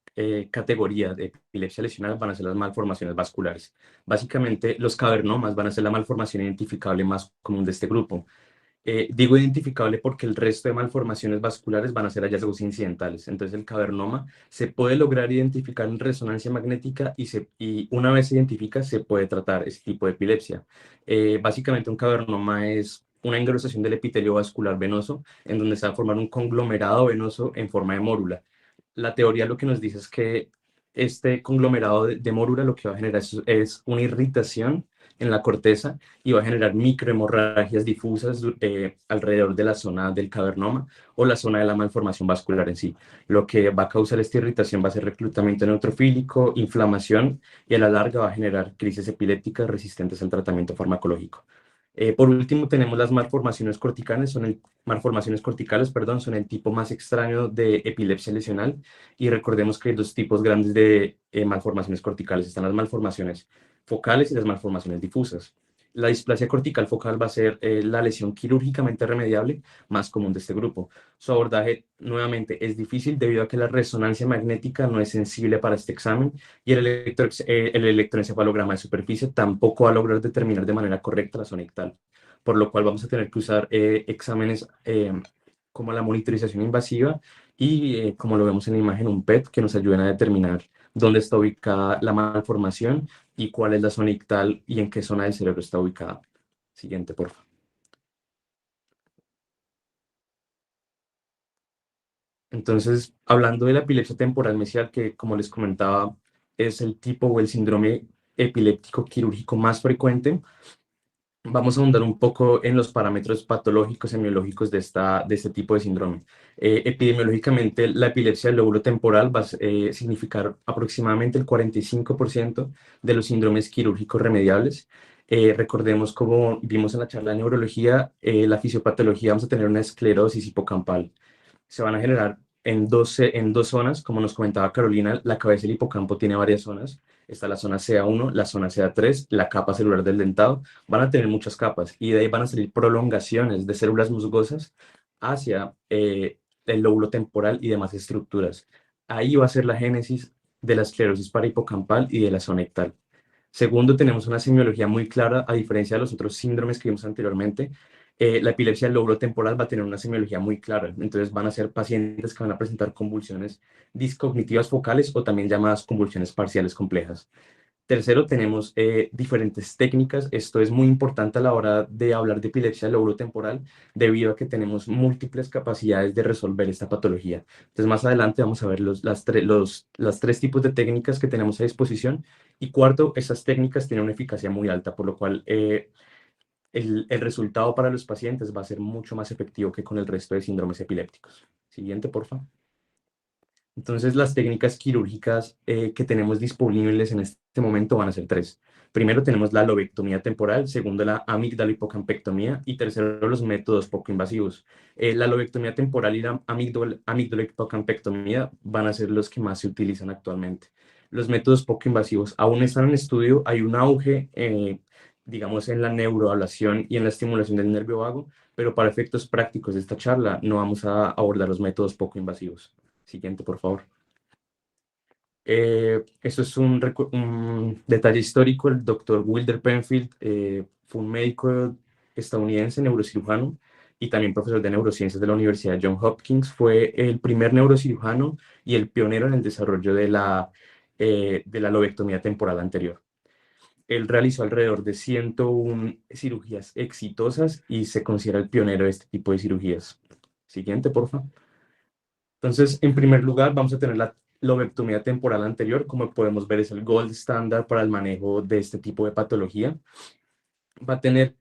categoría de epilepsia lesional van a ser las malformaciones vasculares. Básicamente, los cavernomas van a ser la malformación identificable más común de este grupo. Digo identificable porque el resto de malformaciones vasculares van a ser hallazgos incidentales. Entonces, el cavernoma se puede lograr identificar en resonancia magnética y una vez se identifica, se puede tratar este tipo de epilepsia. Básicamente, un cavernoma es una engrosación del epitelio vascular venoso en donde se va a formar un conglomerado venoso en forma de mórula. La teoría lo que nos dice es que este conglomerado de mórula lo que va a generar es una irritación en la corteza y va a generar microhemorragias difusas alrededor de la zona del cavernoma o la zona de la malformación vascular en sí. Lo que va a causar esta irritación va a ser reclutamiento neutrofílico, inflamación y a la larga va a generar crisis epilépticas resistentes al tratamiento farmacológico. Por último, tenemos las malformaciones corticales, son el tipo más extraño de epilepsia lesional y recordemos que hay dos tipos grandes de malformaciones corticales, están las malformaciones focales y las malformaciones difusas. La displasia cortical focal va a ser la lesión quirúrgicamente remediable más común de este grupo. Su abordaje, nuevamente, es difícil debido a que la resonancia magnética no es sensible para este examen y el electroencefalograma de superficie tampoco va a lograr determinar de manera correcta la zona ictal, por lo cual vamos a tener que usar exámenes como la monitorización invasiva y, como lo vemos en la imagen, un PET que nos ayuden a determinar dónde está ubicada la malformación y cuál es la zona ictal y en qué zona del cerebro está ubicada. Siguiente, por favor. Entonces, hablando de la epilepsia temporal mesial, que como les comentaba, es el tipo o el síndrome epiléptico quirúrgico más frecuente, vamos a ahondar un poco en los parámetros patológicos semiológicos de este tipo de síndrome. Epidemiológicamente, la epilepsia del lóbulo temporal va a significar aproximadamente el 45% de los síndromes quirúrgicos remediables. Recordemos, como vimos en la charla de neurología, la fisiopatología, vamos a tener una esclerosis hipocampal. Se van a generar en dos zonas, como nos comentaba Carolina, la cabeza del hipocampo tiene varias zonas. Está la zona CA1, la zona CA3, la capa celular del dentado. Van a tener muchas capas y de ahí van a salir prolongaciones de células musgosas hacia el lóbulo temporal y demás estructuras. Ahí va a ser la génesis de la esclerosis parahipocampal y de la zona ictal. Segundo, tenemos una semiología muy clara, a diferencia de los otros síndromes que vimos anteriormente. La epilepsia del lóbulo temporal va a tener una semiología muy clara, entonces van a ser pacientes que van a presentar convulsiones discognitivas focales o también llamadas convulsiones parciales complejas. Tercero, tenemos diferentes técnicas. Esto es muy importante a la hora de hablar de epilepsia del lóbulo temporal, debido a que tenemos múltiples capacidades de resolver esta patología. Entonces, más adelante vamos a ver las tres tipos de técnicas que tenemos a disposición. Y cuarto, esas técnicas tienen una eficacia muy alta, por lo cual el resultado para los pacientes va a ser mucho más efectivo que con el resto de síndromes epilépticos. Siguiente, por favor. Entonces, las técnicas quirúrgicas que tenemos disponibles en este momento van a ser tres. Primero tenemos la lobectomía temporal, segundo la amigdalohipocampectomía y tercero los métodos poco invasivos. La lobectomía temporal y la amigdalohipocampectomía van a ser los que más se utilizan actualmente. Los métodos poco invasivos aún están en estudio, hay un auge, digamos, en la neuroablación y en la estimulación del nervio vago, pero para efectos prácticos de esta charla no vamos a abordar los métodos poco invasivos. Siguiente, por favor. Esto es un detalle histórico. El doctor Wilder Penfield fue un médico estadounidense, neurocirujano, y también profesor de neurociencias de la Universidad de Johns Hopkins. Fue el primer neurocirujano y el pionero en el desarrollo de la lobectomía temporal anterior. Él realizó alrededor de 101 cirugías exitosas y se considera el pionero de este tipo de cirugías. Siguiente, por favor. Entonces, en primer lugar, vamos a tener la lobectomía temporal anterior. Como podemos ver, es el gold standard para el manejo de este tipo de patología. Va a tener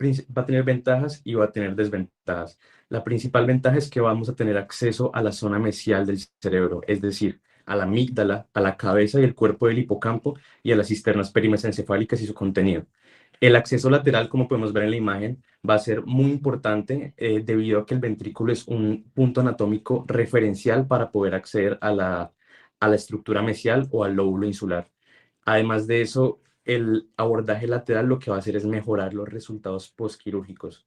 ventajas y va a tener desventajas. La principal ventaja es que vamos a tener acceso a la zona mesial del cerebro, es decir, a la amígdala, a la cabeza y el cuerpo del hipocampo y a las cisternas perimesencefálicas y su contenido. El acceso lateral, como podemos ver en la imagen, va a ser muy importante debido a que el ventrículo es un punto anatómico referencial para poder acceder a la estructura mesial o al lóbulo insular. Además de eso, el abordaje lateral lo que va a hacer es mejorar los resultados postquirúrgicos.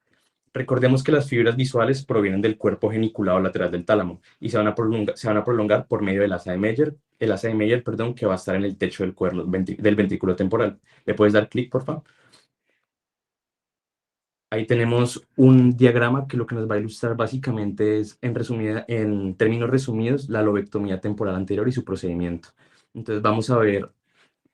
Recordemos que las fibras visuales provienen del cuerpo geniculado lateral del tálamo y se van a prolongar por medio del asa de Meyer, que va a estar en el techo del cuerno del ventrículo temporal. ¿Le puedes dar clic, por favor? Ahí tenemos un diagrama que lo que nos va a ilustrar básicamente es, en términos resumidos, la lobectomía temporal anterior y su procedimiento. Entonces vamos a ver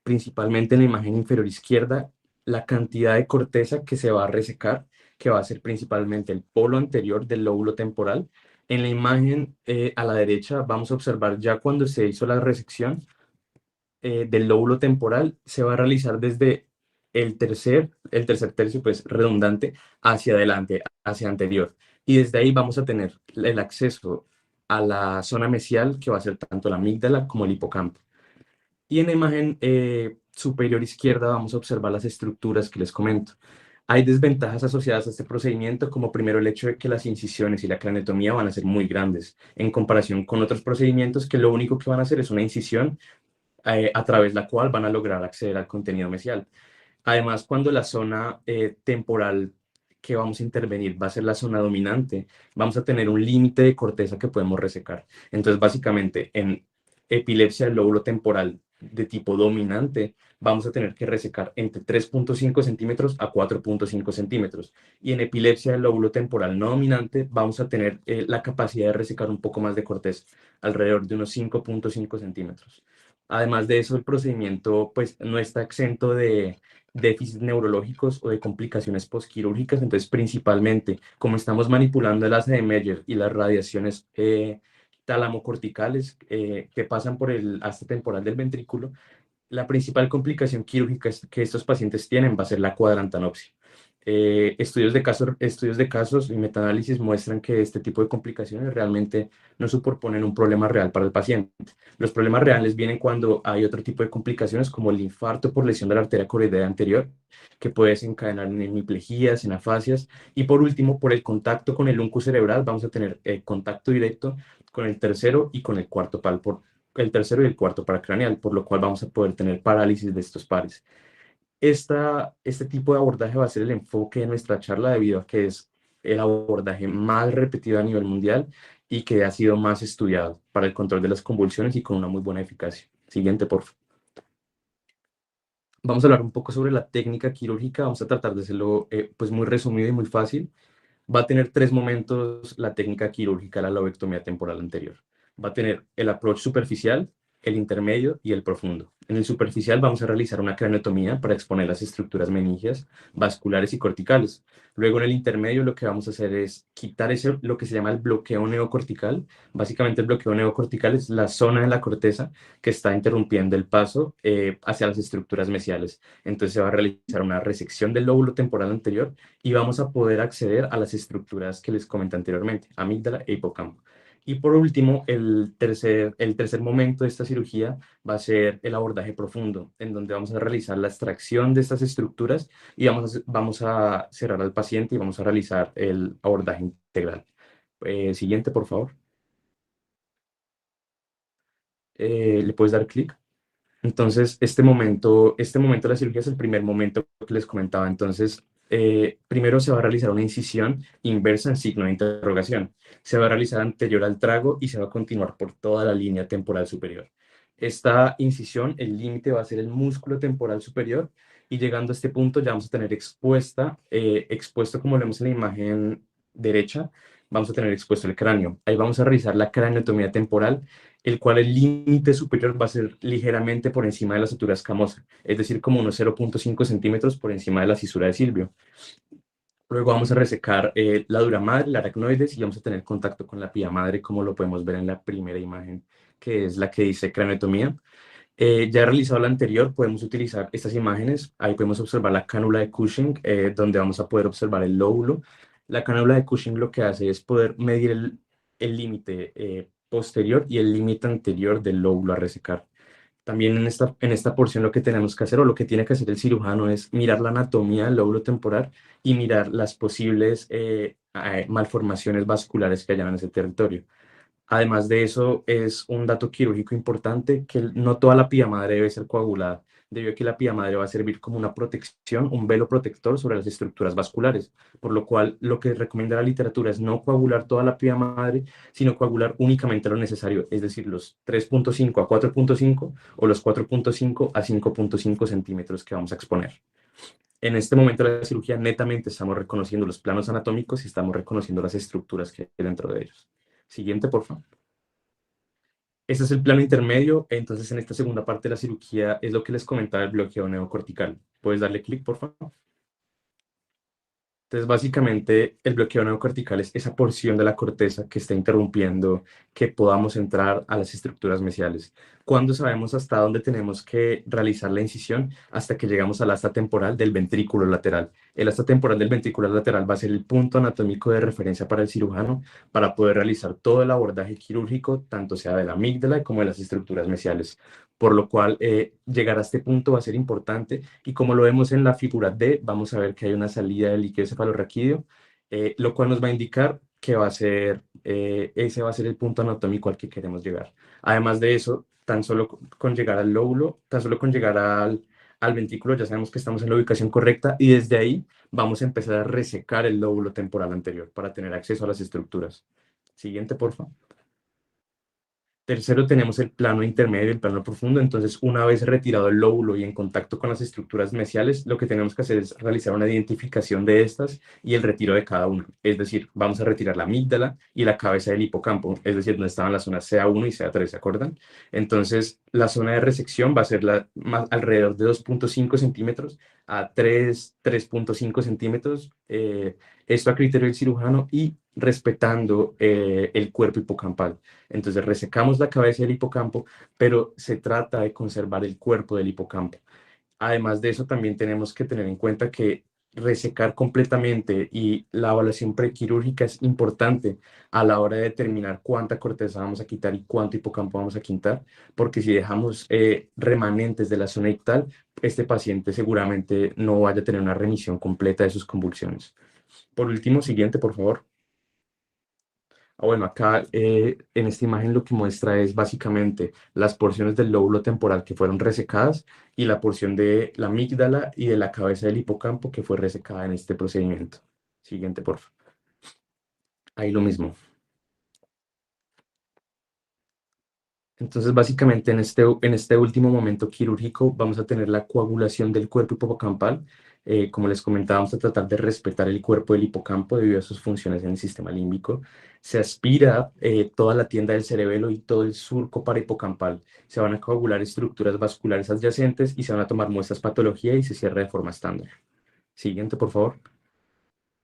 principalmente en la imagen inferior izquierda la cantidad de corteza que se va a resecar, que va a ser principalmente el polo anterior del lóbulo temporal. En la imagen a la derecha vamos a observar ya cuando se hizo la resección del lóbulo temporal, se va a realizar desde el tercer tercio, pues redundante, hacia adelante, hacia anterior. Y desde ahí vamos a tener el acceso a la zona mesial, que va a ser tanto la amígdala como el hipocampo. Y en la imagen superior izquierda vamos a observar las estructuras que les comento. Hay desventajas asociadas a este procedimiento, como primero el hecho de que las incisiones y la craneotomía van a ser muy grandes, en comparación con otros procedimientos que lo único que van a hacer es una incisión a través de la cual van a lograr acceder al contenido mesial. Además, cuando la zona temporal que vamos a intervenir va a ser la zona dominante, vamos a tener un límite de corteza que podemos resecar. Entonces, básicamente, en epilepsia del lóbulo temporal de tipo dominante, vamos a tener que resecar entre 3.5 centímetros a 4.5 centímetros. Y en epilepsia del lóbulo temporal no dominante, vamos a tener la capacidad de resecar un poco más de corteza, alrededor de unos 5.5 centímetros. Además de eso, el procedimiento pues no está exento de déficits neurológicos o de complicaciones postquirúrgicas. Entonces, principalmente, como estamos manipulando el asa de Meyer y las radiaciones talamocorticales que pasan por el asta temporal del ventrículo, la principal complicación quirúrgica que estos pacientes tienen va a ser la cuadrantanopsia. Estudios de casos y metaanálisis muestran que este tipo de complicaciones realmente no superponen un problema real para el paciente. Los problemas reales vienen cuando hay otro tipo de complicaciones como el infarto por lesión de la arteria coroidea anterior, que puede desencadenar en hemiplejías, en afasias, y por último, por el contacto con el unco cerebral, vamos a tener contacto directo con el tercero y con el cuarto el tercero y el cuarto paracraneal, por lo cual vamos a poder tener parálisis de estos pares. Este tipo de abordaje va a ser el enfoque de nuestra charla debido a que es el abordaje más repetido a nivel mundial y que ha sido más estudiado para el control de las convulsiones y con una muy buena eficacia. Siguiente, por favor. Vamos a hablar un poco sobre la técnica quirúrgica. Vamos a tratar de hacerlo pues muy resumido y muy fácil. Va a tener tres momentos la técnica quirúrgica, la lobectomía temporal anterior. Va a tener el approach superficial, el intermedio y el profundo. En el superficial vamos a realizar una craneotomía para exponer las estructuras meningias, vasculares y corticales. Luego en el intermedio lo que vamos a hacer es quitar lo que se llama el bloqueo neocortical. Básicamente el bloqueo neocortical es la zona de la corteza que está interrumpiendo el paso hacia las estructuras mesiales. Entonces se va a realizar una resección del lóbulo temporal anterior y vamos a poder acceder a las estructuras que les comenté anteriormente, amígdala e hipocampo. Y por último, el tercer momento de esta cirugía va a ser el abordaje profundo, en donde vamos a realizar la extracción de estas estructuras y vamos a cerrar al paciente y vamos a realizar el abordaje integral. Siguiente, por favor. ¿Le puedes dar clic? Entonces, este momento de la cirugía es el primer momento que les comentaba. Entonces, primero se va a realizar una incisión inversa en signo de interrogación. Se va a realizar anterior al trago y se va a continuar por toda la línea temporal superior. Esta incisión, el límite va a ser el músculo temporal superior y llegando a este punto ya vamos a tener expuesto como lo vemos en la imagen derecha, vamos a tener expuesto el cráneo. Ahí vamos a realizar la craneotomía temporal, el cual el límite superior va a ser ligeramente por encima de la sutura escamosa, es decir, como unos 0.5 centímetros por encima de la cisura de Silvio. Luego vamos a resecar la dura madre, la aracnoides, y vamos a tener contacto con la pía madre, como lo podemos ver en la primera imagen, que es la que dice craneotomía. Ya he realizado la anterior, podemos utilizar estas imágenes. Ahí podemos observar la cánula de Cushing, donde vamos a poder observar el lóbulo. La cánula de Cushing lo que hace es poder medir el límite posterior y el límite anterior del lóbulo a resecar. También en esta porción lo que tenemos que hacer o lo que tiene que hacer el cirujano es mirar la anatomía del lóbulo temporal y mirar las posibles malformaciones vasculares que hayan en ese territorio. Además de eso, es un dato quirúrgico importante que no toda la pía madre debe ser coagulada, debido a que la pía madre va a servir como una protección, un velo protector sobre las estructuras vasculares, por lo cual lo que recomienda la literatura es no coagular toda la pía madre, sino coagular únicamente lo necesario, es decir, los 3.5 a 4.5 o los 4.5 a 5.5 centímetros que vamos a exponer. En este momento de la cirugía netamente estamos reconociendo los planos anatómicos y estamos reconociendo las estructuras que hay dentro de ellos. Siguiente, por favor. Este es el plano intermedio. Entonces, en esta segunda parte de la cirugía es lo que les comentaba el bloqueo neocortical. ¿Puedes darle clic, por favor? Entonces, básicamente, el bloqueo neocortical es esa porción de la corteza que está interrumpiendo que podamos entrar a las estructuras mesiales. ¿Cuándo sabemos hasta dónde tenemos que realizar la incisión? Hasta que llegamos al asta temporal del ventrículo lateral. El asta temporal del ventrículo lateral va a ser el punto anatómico de referencia para el cirujano para poder realizar todo el abordaje quirúrgico, tanto sea de la amígdala como de las estructuras mesiales. Por lo cual, llegar a este punto va a ser importante y como lo vemos en la figura D, vamos a ver que hay una salida del líquido cefalorraquídeo, lo cual nos va a indicar que ese va a ser el punto anatómico al que queremos llegar. Además de eso, tan solo con llegar al lóbulo, tan solo con llegar al ventrículo, ya sabemos que estamos en la ubicación correcta y desde ahí vamos a empezar a resecar el lóbulo temporal anterior para tener acceso a las estructuras. Siguiente, por favor. Tercero, tenemos el plano intermedio y el plano profundo. Entonces, una vez retirado el lóbulo y en contacto con las estructuras mesiales, lo que tenemos que hacer es realizar una identificación de estas y el retiro de cada una. Es decir, vamos a retirar la amígdala y la cabeza del hipocampo, es decir, donde estaban las zonas CA1 y CA3, ¿se acuerdan? Entonces, la zona de resección va a ser alrededor de 2.5 centímetros a 3.5 centímetros. Esto a criterio del cirujano y respetando el cuerpo hipocampal. Entonces resecamos la cabeza del hipocampo, pero se trata de conservar el cuerpo del hipocampo. Además de eso, también tenemos que tener en cuenta que resecar completamente y la evaluación prequirúrgica es importante a la hora de determinar cuánta corteza vamos a quitar y cuánto hipocampo vamos a quitar, porque si dejamos remanentes de la zona ictal, este paciente seguramente no vaya a tener una remisión completa de sus convulsiones. Por último, siguiente, por favor. Bueno, acá en esta imagen lo que muestra es básicamente las porciones del lóbulo temporal que fueron resecadas y la porción de la amígdala y de la cabeza del hipocampo que fue resecada en este procedimiento. Siguiente, por favor. Ahí lo mismo. Entonces, básicamente en este último momento quirúrgico vamos a tener la coagulación del cuerpo hipocampal. Como les comentaba, vamos a tratar de respetar el cuerpo del hipocampo debido a sus funciones en el sistema límbico. Se aspira toda la tienda del cerebelo y todo el surco parahipocampal. Se van a coagular estructuras vasculares adyacentes y se van a tomar muestras patología y se cierra de forma estándar. Siguiente, por favor.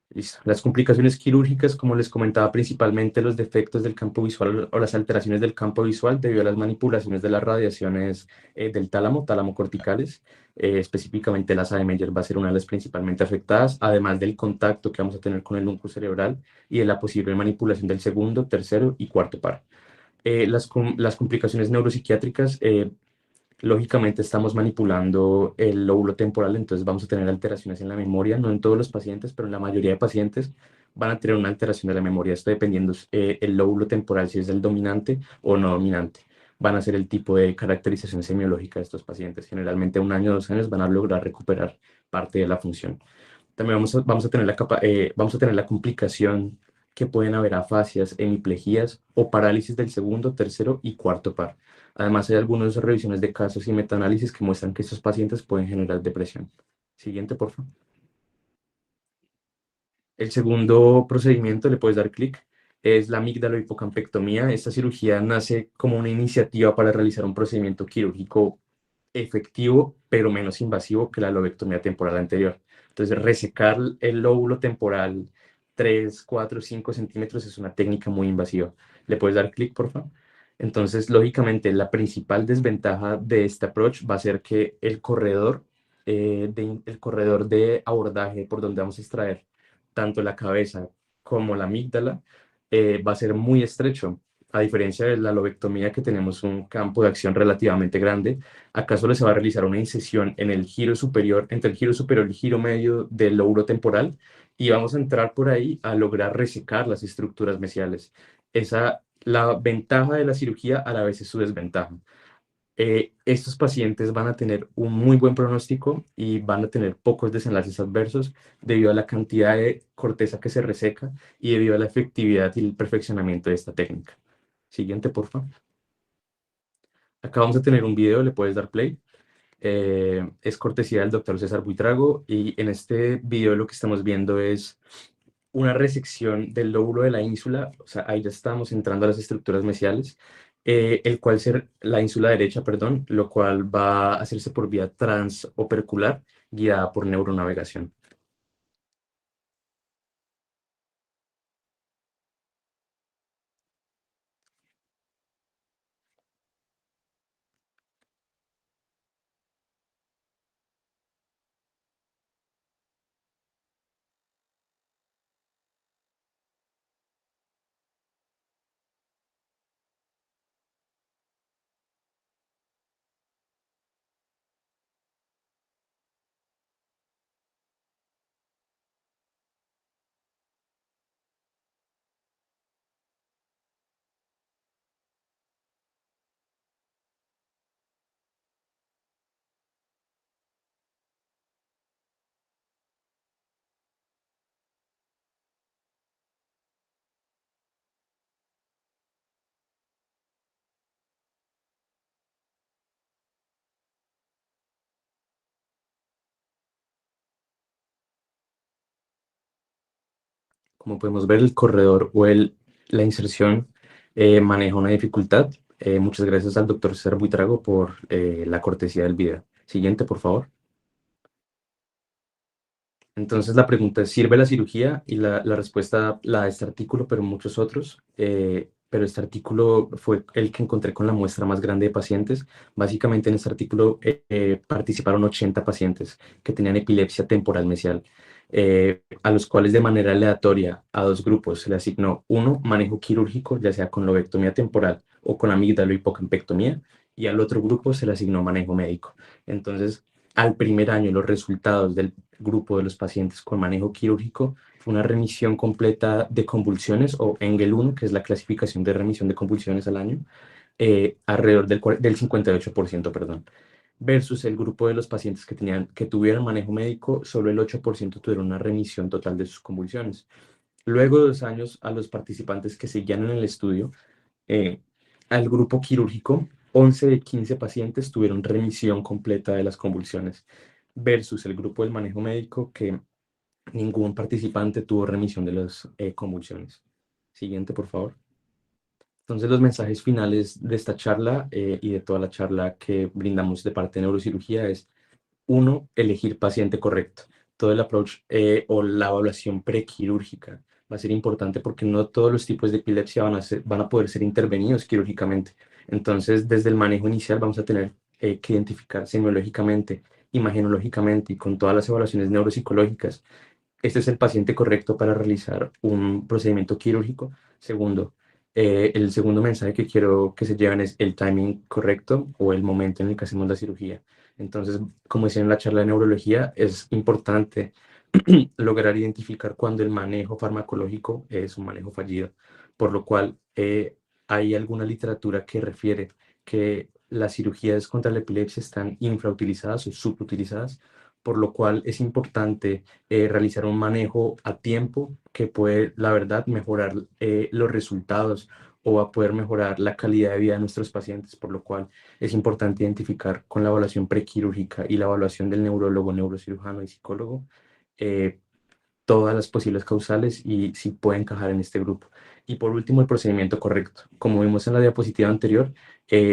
Listo. Las complicaciones quirúrgicas, como les comentaba, principalmente los defectos del campo visual o las alteraciones del campo visual debido a las manipulaciones de las radiaciones del tálamo, tálamo corticales, específicamente la asa de Meyer va a ser una de las principalmente afectadas, además del contacto que vamos a tener con el núcleo cerebral y de la posible manipulación del segundo, tercero y cuarto par. Las complicaciones neuropsiquiátricas, lógicamente estamos manipulando el lóbulo temporal, entonces vamos a tener alteraciones en la memoria, no en todos los pacientes, pero en la mayoría de pacientes van a tener una alteración de la memoria, esto dependiendo el lóbulo temporal, si es el dominante o no dominante. Van a ser el tipo de caracterización semiológica de estos pacientes. Generalmente 1 año, 2 años van a lograr recuperar parte de la función. También vamos a tener la complicación que pueden haber afasias, hemiplejías o parálisis del segundo, tercero y cuarto par. Además, hay algunas revisiones de casos y metaanálisis que muestran que estos pacientes pueden generar depresión. Siguiente, por favor. El segundo procedimiento, le puedes dar clic, es la amígdalo-hipocampectomía. Esta cirugía nace como una iniciativa para realizar un procedimiento quirúrgico efectivo, pero menos invasivo que la lobectomía temporal anterior. Entonces, resecar el lóbulo temporal 3, 4, 5 centímetros es una técnica muy invasiva. ¿Le puedes dar clic, por favor? Entonces, lógicamente, la principal desventaja de este approach va a ser que el corredor de abordaje por donde vamos a extraer tanto la cabeza como la amígdala va a ser muy estrecho. A diferencia de la lobectomía, que tenemos un campo de acción relativamente grande, acá solo se va a realizar una incisión en el giro superior, entre el giro superior y el giro medio del lóbulo temporal, y vamos a entrar por ahí a lograr resecar las estructuras mesiales. La ventaja de la cirugía a la vez es su desventaja. Estos pacientes van a tener un muy buen pronóstico y van a tener pocos desenlaces adversos debido a la cantidad de corteza que se reseca y debido a la efectividad y el perfeccionamiento de esta técnica. Siguiente, por favor. Acá vamos a tener un video, le puedes dar play. Es cortesía del doctor César Buitrago y en este video lo que estamos viendo es una resección del lóbulo de la ínsula, o sea, ahí ya estamos entrando a las estructuras mesiales, el cual ser la ínsula derecha, perdón, lo cual va a hacerse por vía transopercular guiada por neuronavegación. Como podemos ver, el corredor o la inserción maneja una dificultad. Muchas gracias al doctor César Buitrago por la cortesía del video. Siguiente, por favor. Entonces la pregunta es, ¿sirve la cirugía? Y la respuesta la da este artículo, pero muchos otros. Pero este artículo fue el que encontré con la muestra más grande de pacientes. Básicamente en este artículo participaron 80 pacientes que tenían epilepsia temporal mesial, a los cuales de manera aleatoria a dos grupos se le asignó uno, manejo quirúrgico, ya sea con lobectomía temporal o con amígdalo hipocampectomía, y al otro grupo se le asignó manejo médico. Entonces, al primer año, los resultados del grupo de los pacientes con manejo quirúrgico fue una remisión completa de convulsiones, o Engel 1, que es la clasificación de remisión de convulsiones al año, alrededor del 58%, perdón, versus el grupo de los pacientes que tuvieron manejo médico, solo el 8% tuvieron una remisión total de sus convulsiones. Luego de 2 años, a los participantes que seguían en el estudio, al grupo quirúrgico, 11 de 15 pacientes tuvieron remisión completa de las convulsiones, versus el grupo del manejo médico, que ningún participante tuvo remisión de las convulsiones. Siguiente, por favor. Entonces, los mensajes finales de esta charla y de toda la charla que brindamos de parte de neurocirugía es: 1, elegir paciente correcto. Todo el approach o la evaluación prequirúrgica va a ser importante porque no todos los tipos de epilepsia van a poder ser intervenidos quirúrgicamente. Entonces, desde el manejo inicial vamos a tener que identificar semiológicamente, imagenológicamente y con todas las evaluaciones neuropsicológicas, este es el paciente correcto para realizar un procedimiento quirúrgico. Segundo, el segundo mensaje que quiero que se lleven es el timing correcto o el momento en el que hacemos la cirugía. Entonces, como decía en la charla de neurología, es importante lograr identificar cuando el manejo farmacológico es un manejo fallido, por lo cual hay alguna literatura que refiere que las cirugías contra la epilepsia están infrautilizadas o subutilizadas, por lo cual es importante realizar un manejo a tiempo que puede, la verdad, mejorar los resultados o va a poder mejorar la calidad de vida de nuestros pacientes, por lo cual es importante identificar con la evaluación prequirúrgica y la evaluación del neurólogo, neurocirujano y psicólogo todas las posibles causales y si puede encajar en este grupo. Y por último, el procedimiento correcto. Como vimos en la diapositiva anterior,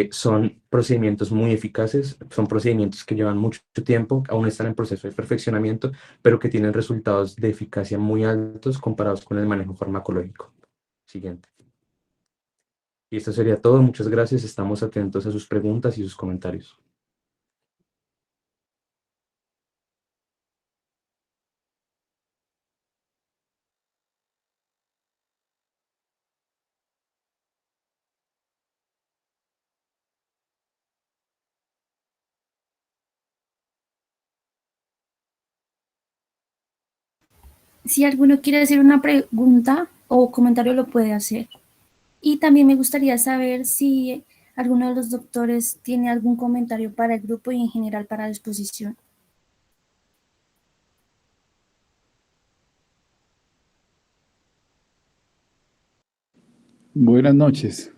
son procedimientos muy eficaces, son procedimientos que llevan mucho tiempo, aún están en proceso de perfeccionamiento, pero que tienen resultados de eficacia muy altos comparados con el manejo farmacológico. Siguiente. Y esto sería todo. Muchas gracias. Estamos atentos a sus preguntas y sus comentarios. Si alguno quiere hacer una pregunta o comentario, lo puede hacer. Y también me gustaría saber si alguno de los doctores tiene algún comentario para el grupo y en general para la exposición. Buenas noches.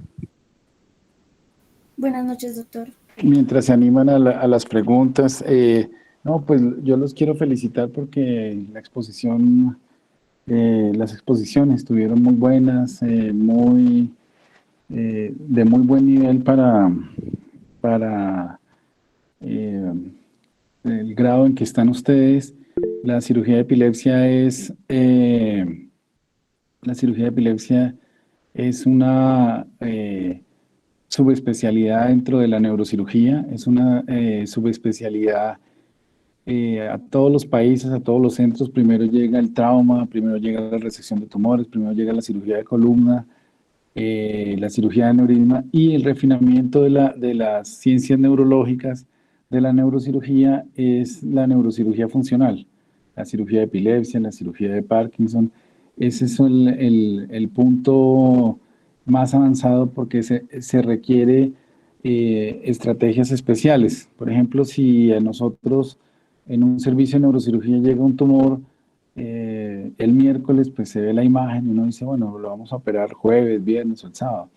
Buenas noches, doctor. Mientras se animan a las preguntas, no, pues yo los quiero felicitar porque la exposición, las exposiciones estuvieron muy buenas, de muy buen nivel para el grado en que están ustedes. La cirugía de epilepsia es una subespecialidad dentro de la neurocirugía, es una subespecialidad a todos los países, a todos los centros. Primero llega el trauma, primero llega la resección de tumores, primero llega la cirugía de columna, la cirugía de aneurisma y el refinamiento de las ciencias neurológicas de la neurocirugía es la neurocirugía funcional, la cirugía de epilepsia, la cirugía de Parkinson. Ese es el punto más avanzado porque se requiere estrategias especiales. Por ejemplo, si a nosotros en un servicio de neurocirugía llega un tumor el miércoles, pues se ve la imagen y uno dice, bueno, lo vamos a operar jueves, viernes o el sábado.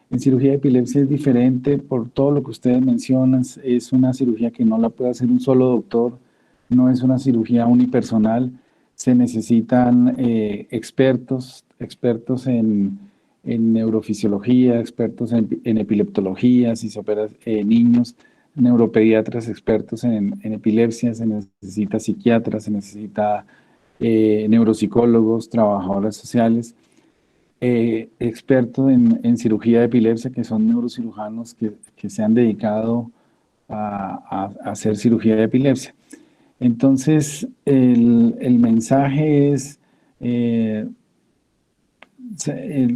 En cirugía de epilepsia es diferente por todo lo que ustedes mencionan. Es una cirugía que no la puede hacer un solo doctor, no es una cirugía unipersonal, Se necesitan expertos en neurofisiología, expertos en epileptología, si se opera niños, neuropediatras expertos en epilepsia, se necesita psiquiatras, se necesita neuropsicólogos, trabajadores sociales, expertos en cirugía de epilepsia, que son neurocirujanos que se han dedicado a hacer cirugía de epilepsia. Entonces, el mensaje es,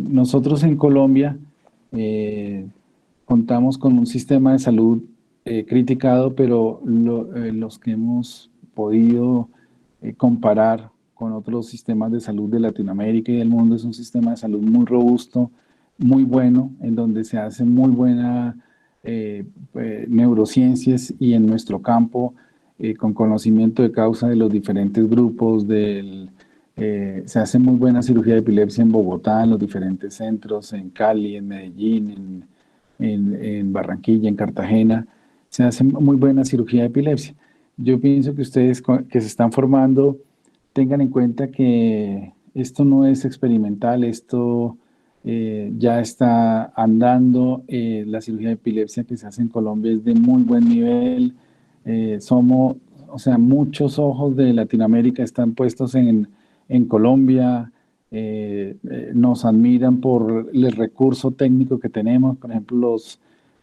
nosotros en Colombia contamos con un sistema de salud criticado, pero los que hemos podido comparar con otros sistemas de salud de Latinoamérica y del mundo es un sistema de salud muy robusto, muy bueno, en donde se hace muy buena neurociencias y en nuestro campo con conocimiento de causa de los diferentes grupos, se hace muy buena cirugía de epilepsia en Bogotá, en los diferentes centros, en Cali, en Medellín, en Barranquilla, en Cartagena, se hace muy buena cirugía de epilepsia. Yo pienso que ustedes que se están formando tengan en cuenta que esto no es experimental, esto ya está andando. La cirugía de epilepsia que se hace en Colombia es de muy buen nivel. O sea, muchos ojos de Latinoamérica están puestos en Colombia. Nos admiran por el recurso técnico que tenemos, por ejemplo,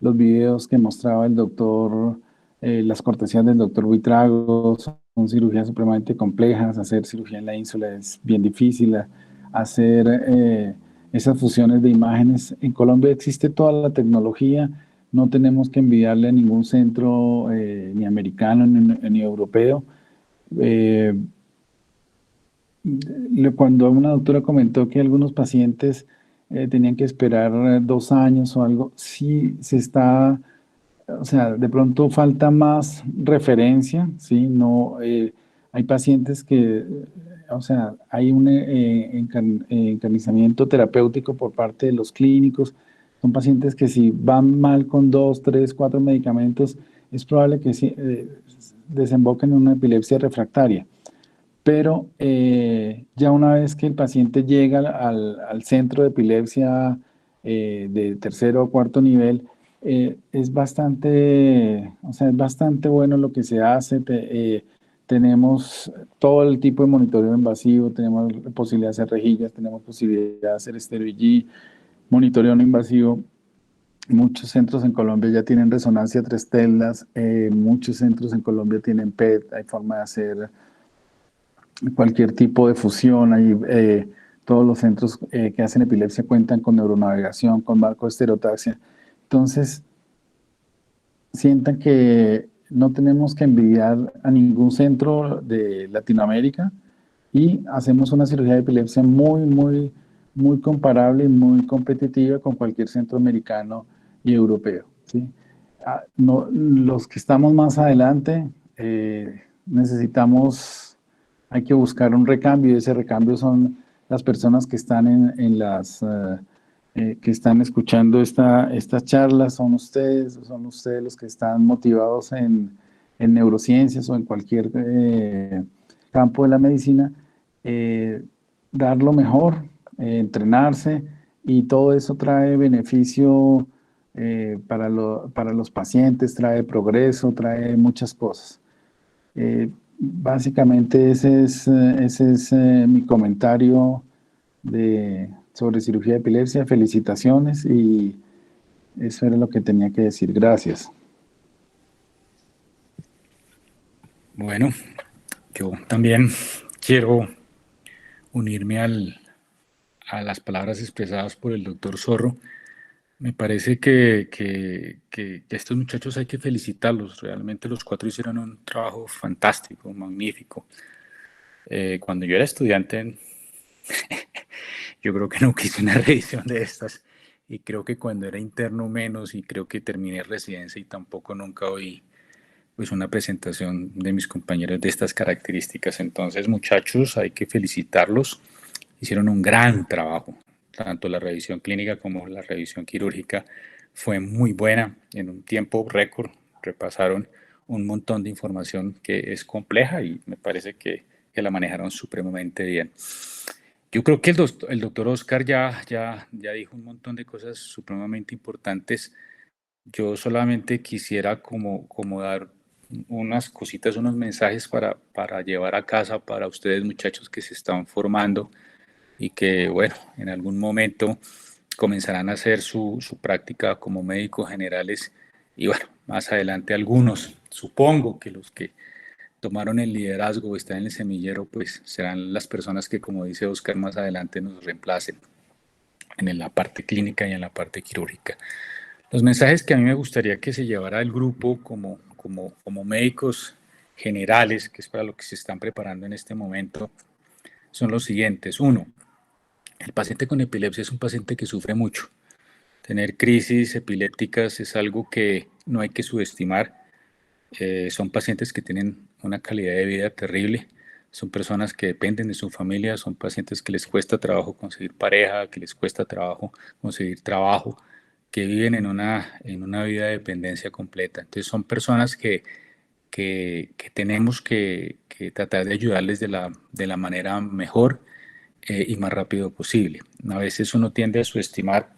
los videos que mostraba el doctor, las cortesías del doctor Buitrago, son cirugías supremamente complejas. Hacer cirugía en la ínsula es bien difícil. Hacer esas fusiones de imágenes. En Colombia existe toda la tecnología, no tenemos que envidiarle a ningún centro, ni americano ni europeo. Cuando una doctora comentó que algunos pacientes tenían que esperar 2 años o algo, sí se está, o sea, de pronto falta más referencia, ¿sí? No, hay pacientes que, o sea, hay un encarnizamiento terapéutico por parte de los clínicos. Son pacientes que si van mal con 2, 3, 4 medicamentos, es probable que sí, desemboquen en una epilepsia refractaria. Pero ya una vez que el paciente llega al centro de epilepsia de tercero o cuarto nivel, es bastante, o sea, es bastante bueno lo que se hace. Tenemos todo el tipo de monitoreo invasivo, tenemos la posibilidad de hacer rejillas, tenemos posibilidad de hacer estéreo EEG, monitoreo no invasivo. Muchos centros en Colombia ya tienen resonancia 3 telas, muchos centros en Colombia tienen PET, hay forma de hacer cualquier tipo de fusión. Todos los centros que hacen epilepsia cuentan con neuronavegación, con marco de estereotaxia. Entonces, sientan que no tenemos que envidiar a ningún centro de Latinoamérica y hacemos una cirugía de epilepsia muy comparable y muy competitiva con cualquier centro americano y europeo, ¿sí? No, los que estamos más adelante hay que buscar un recambio, y ese recambio son las personas que están que están escuchando estas charlas. Son ustedes los que están motivados en neurociencias o en cualquier campo de la medicina, dar lo mejor, entrenarse, y todo eso trae beneficio para los pacientes, trae progreso, trae muchas cosas. Básicamente ese es mi comentario sobre cirugía de epilepsia. Felicitaciones, y eso era lo que tenía que decir. Gracias. Bueno, yo también quiero unirme a las palabras expresadas por el doctor Zorro. Me parece que estos muchachos hay que felicitarlos. Realmente los 4 hicieron un trabajo fantástico, magnífico. Cuando yo era estudiante, yo creo que nunca hice una revisión de estas, y creo que cuando era interno menos, y creo que terminé residencia y tampoco nunca oí pues una presentación de mis compañeros de estas características. Entonces, muchachos, hay que felicitarlos. Hicieron un gran trabajo. Tanto la revisión clínica como la revisión quirúrgica fue muy buena. En un tiempo récord repasaron un montón de información que es compleja, y me parece que que la manejaron supremamente bien. Yo creo que el doctor Oscar ya dijo un montón de cosas supremamente importantes. Yo solamente quisiera como dar unas cositas, unos mensajes para llevar a casa para ustedes, muchachos que se están formando y que, bueno, en algún momento comenzarán a hacer su práctica como médicos generales y, bueno, más adelante algunos, supongo que los que tomaron el liderazgo o están en el semillero, pues serán las personas que, como dice Oscar, más adelante nos reemplacen en la parte clínica y en la parte quirúrgica. Los mensajes que a mí me gustaría que se llevara el grupo como médicos generales, que es para lo que se están preparando en este momento, son los siguientes. Uno, el paciente con epilepsia es un paciente que sufre mucho. Tener crisis epilépticas es algo que no hay que subestimar. Son pacientes que tienen una calidad de vida terrible. Son personas que dependen de su familia, son pacientes que les cuesta trabajo conseguir pareja, que les cuesta trabajo conseguir trabajo, que viven en una vida de dependencia completa. Entonces son personas que tenemos que tratar de ayudarles de la manera mejor y más rápido posible. A veces uno tiende a subestimar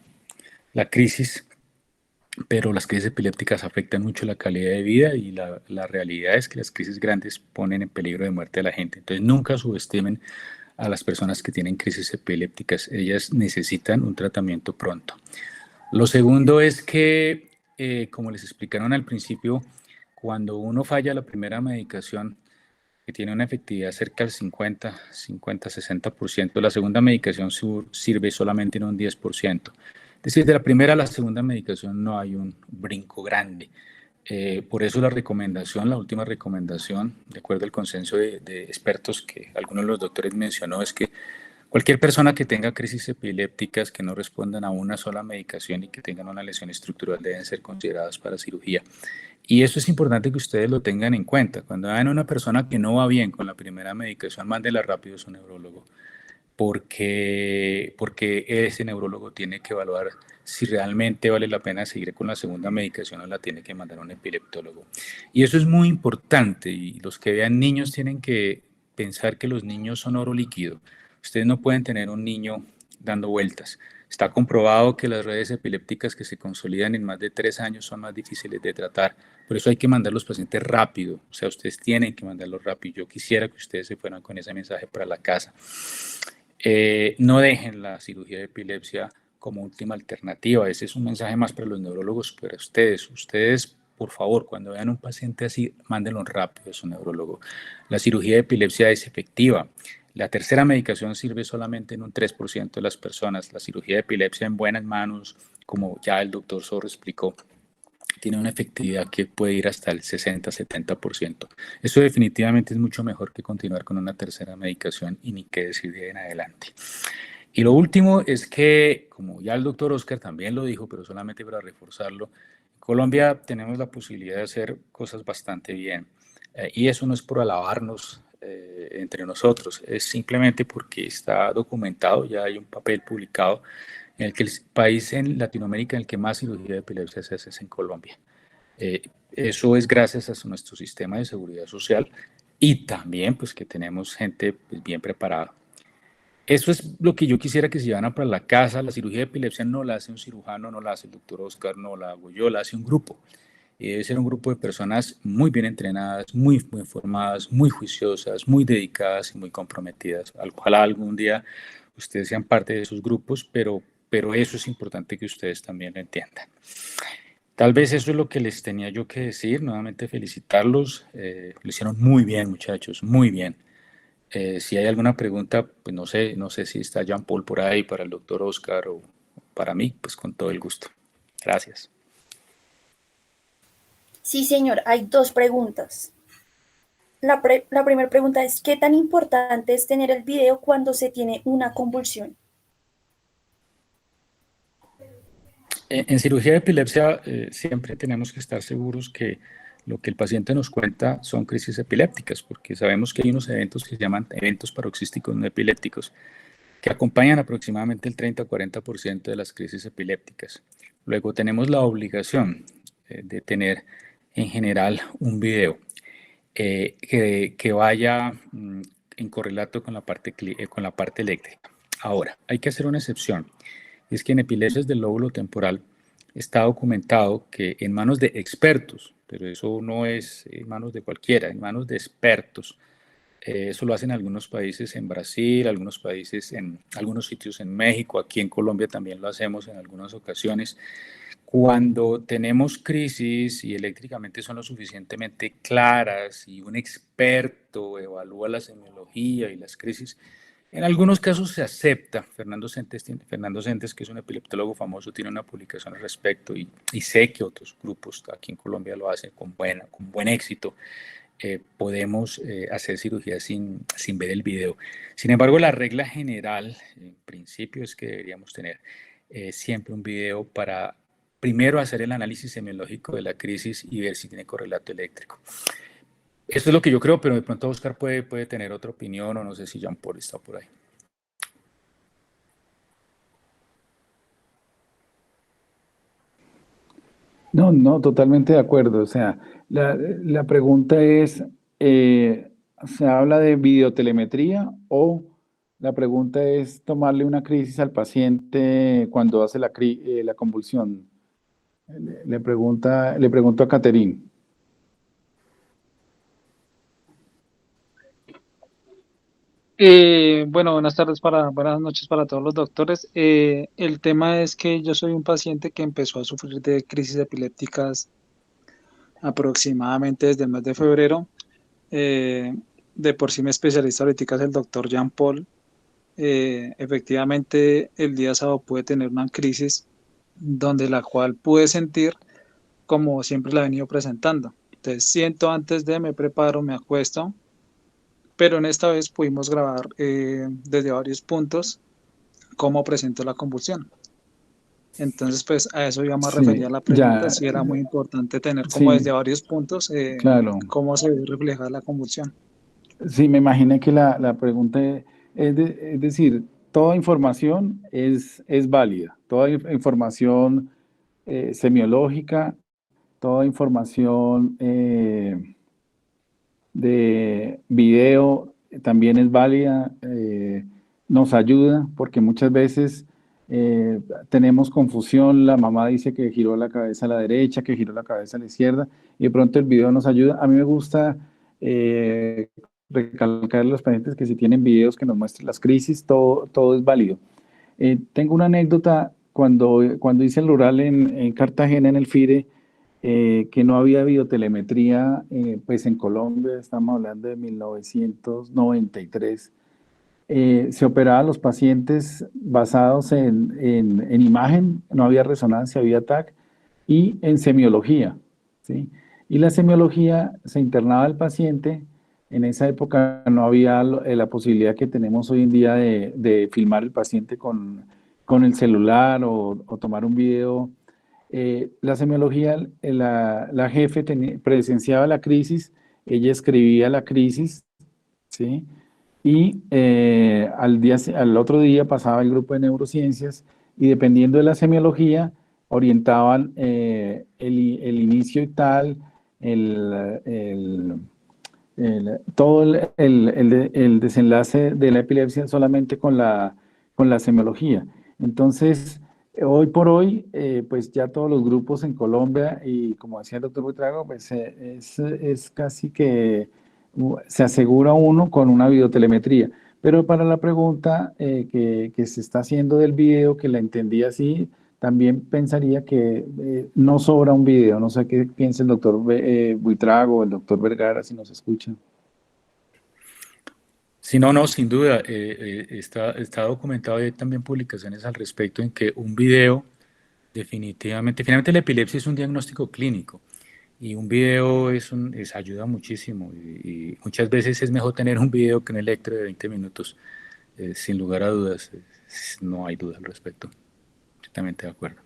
la crisis, pero las crisis epilépticas afectan mucho la calidad de vida y la realidad es que las crisis grandes ponen en peligro de muerte a la gente. Entonces nunca subestimen a las personas que tienen crisis epilépticas. Ellas necesitan un tratamiento pronto. Lo segundo es que, como les explicaron al principio, cuando uno falla la primera medicación, que tiene una efectividad cerca del 60%, la segunda medicación sirve solamente en un 10%. Es decir, de la primera a la segunda medicación no hay un brinco grande. Por eso la última recomendación, de acuerdo al consenso de expertos que algunos de los doctores mencionó, es que cualquier persona que tenga crisis epilépticas que no respondan a una sola medicación y que tengan una lesión estructural deben ser consideradas para cirugía. Y eso es importante que ustedes lo tengan en cuenta. Cuando vean a una persona que no va bien con la primera medicación, mándela rápido a su neurólogo, porque ese neurólogo tiene que evaluar si realmente vale la pena seguir con la segunda medicación o la tiene que mandar a un epileptólogo. Y eso es muy importante, y los que vean niños tienen que pensar que los niños son oro líquido. Ustedes no pueden tener un niño dando vueltas. Está comprobado que las redes epilépticas que se consolidan en más de 3 años son más difíciles de tratar. Por eso hay que mandar a los pacientes rápido. O sea, ustedes tienen que mandarlos rápido. Yo quisiera que ustedes se fueran con ese mensaje para la casa. No dejen la cirugía de epilepsia como última alternativa. Ese es un mensaje más para los neurólogos, para ustedes. Ustedes, por favor, cuando vean un paciente así, mándenlo rápido a su neurólogo. La cirugía de epilepsia es efectiva. La tercera medicación sirve solamente en un 3% de las personas. La cirugía de epilepsia en buenas manos, como ya el doctor Zorro explicó, tiene una efectividad que puede ir hasta el 60-70%. Eso definitivamente es mucho mejor que continuar con una tercera medicación y ni qué decir de en adelante. Y lo último es que, como ya el doctor Oscar también lo dijo, pero solamente para reforzarlo, en Colombia tenemos la posibilidad de hacer cosas bastante bien. Y eso no es por alabarnos entre nosotros, es simplemente porque está documentado, ya hay un papel publicado en el que el país en Latinoamérica en el que más cirugía de epilepsia se hace es en Colombia. Eso es gracias a nuestro sistema de seguridad social y también pues que tenemos gente pues, bien preparada. Eso es lo que yo quisiera que se llevaran para la casa. La cirugía de epilepsia no la hace un cirujano, no la hace el doctor Oscar, no la hago yo, la hace un grupo. Y debe ser un grupo de personas muy bien entrenadas, muy formadas, muy juiciosas, muy dedicadas y muy comprometidas. Ojalá algún día ustedes sean parte de esos grupos, pero eso es importante que ustedes también lo entiendan. Tal vez eso es lo que les tenía yo que decir. Nuevamente felicitarlos. Lo hicieron muy bien, muchachos, muy bien. Si hay alguna pregunta, pues no sé si está Jean Paul por ahí para el doctor Oscar o para mí, pues con todo el gusto. Gracias. Sí, señor, hay 2 preguntas. La primera pregunta es, ¿qué tan importante es tener el video cuando se tiene una convulsión? En cirugía de epilepsia siempre tenemos que estar seguros que lo que el paciente nos cuenta son crisis epilépticas, porque sabemos que hay unos eventos que se llaman eventos paroxísticos no epilépticos, que acompañan aproximadamente el 30 o 40% de las crisis epilépticas. Luego tenemos la obligación de tener en general un video que vaya en correlato con la parte eléctrica. Ahora, hay que hacer una excepción. Es que en epilepsias del lóbulo temporal está documentado que en manos de expertos, pero eso no es en manos de cualquiera, en manos de expertos. Eso lo hacen algunos países en Brasil, algunos países en algunos sitios en México, aquí en Colombia también lo hacemos en algunas ocasiones. Cuando tenemos crisis y eléctricamente son lo suficientemente claras y un experto evalúa la semiología y las crisis, en algunos casos se acepta. Fernando Sentes, que es un epileptólogo famoso, tiene una publicación al respecto y sé que otros grupos aquí en Colombia lo hacen con buen éxito. Podemos hacer cirugía sin ver el video. Sin embargo, la regla general, en principio, es que deberíamos tener siempre un video para primero hacer el análisis semiológico de la crisis y ver si tiene correlato eléctrico. Esto es lo que yo creo, pero de pronto Oscar puede tener otra opinión, o no sé si Jean Paul está por ahí. No, totalmente de acuerdo. O sea, la pregunta es, ¿se habla de videotelemetría o la pregunta es tomarle una crisis al paciente cuando hace la convulsión? Le pregunto a Caterine. Bueno, buenas noches para todos los doctores. El tema es que yo soy un paciente que empezó a sufrir de crisis epilépticas aproximadamente desde el mes de febrero. De por sí mi especialista ahorita es el doctor Jean Paul. Efectivamente, el día sábado pude tener una crisis donde la cual pude sentir como siempre la he venido presentando. Entonces siento me preparo, me acuesto, pero en esta vez pudimos grabar desde varios puntos cómo presento la convulsión. Entonces, pues a eso ya me refería la pregunta, si era muy importante tener como desde varios puntos claro. cómo se ve reflejada la convulsión. Sí, me imaginé que la pregunta es decir, toda información es válida, toda información semiológica, toda información de video también es válida, nos ayuda porque muchas veces tenemos confusión, la mamá dice que giró la cabeza a la derecha, que giró la cabeza a la izquierda y de pronto el video nos ayuda. A mí me gusta recalcar a los pacientes que si tienen videos que nos muestren las crisis, todo es válido. Tengo una anécdota cuando hice el rural en Cartagena, en el FIDE, que no había videotelemetría, pues en Colombia, estamos hablando de 1993, se operaban los pacientes basados en imagen, no había resonancia, había TAC, y en semiología, ¿sí? Y la semiología se internaba el paciente. En esa época no había la posibilidad que tenemos hoy en día de filmar el paciente con el celular o tomar un video. La semiología, la jefe presenciaba la crisis, ella escribía la crisis, ¿sí? Y al otro día pasaba el grupo de neurociencias y dependiendo de la semiología orientaban el inicio y tal, todo el desenlace de la epilepsia solamente con la semiología. Entonces, hoy por hoy, pues ya todos los grupos en Colombia y como decía el doctor Buitrago, pues es casi que se asegura uno con una videotelemetría. Pero para la pregunta que se está haciendo del video, que la entendí así, también pensaría que no sobra un video. No sé qué piensa el doctor Buitrago o el doctor Vergara, si nos escucha. Sí, no, sin duda. Está documentado y hay también publicaciones al respecto en que un video finalmente la epilepsia es un diagnóstico clínico y un video ayuda muchísimo y muchas veces es mejor tener un video que un electro de 20 minutos, sin lugar a dudas, no hay duda al respecto. Totalmente de acuerdo.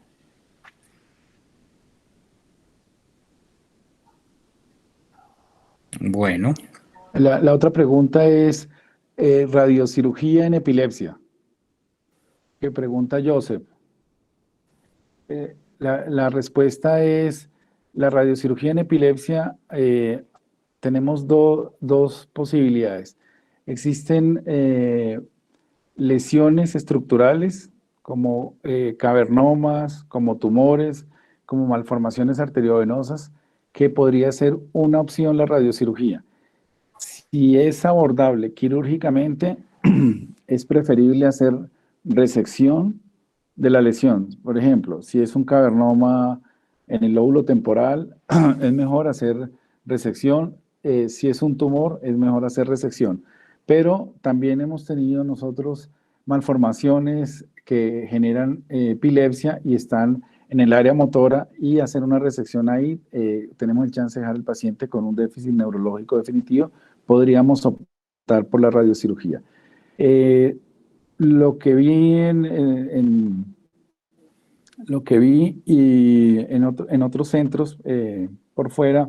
Bueno. La otra pregunta es radiocirugía en epilepsia, que pregunta Joseph. La respuesta es, la radiocirugía en epilepsia, tenemos dos posibilidades. Existen lesiones estructurales como cavernomas, como tumores, como malformaciones arteriovenosas, que podría ser una opción la radiocirugía. Si es abordable quirúrgicamente, es preferible hacer resección de la lesión. Por ejemplo, si es un cavernoma en el lóbulo temporal, es mejor hacer resección. Si es un tumor, es mejor hacer resección. Pero también hemos tenido nosotros malformaciones que generan epilepsia y están en el área motora, y hacer una resección ahí, tenemos el chance de dejar al paciente con un déficit neurológico definitivo, podríamos optar por la radiocirugía. Lo que vi en otros centros por fuera,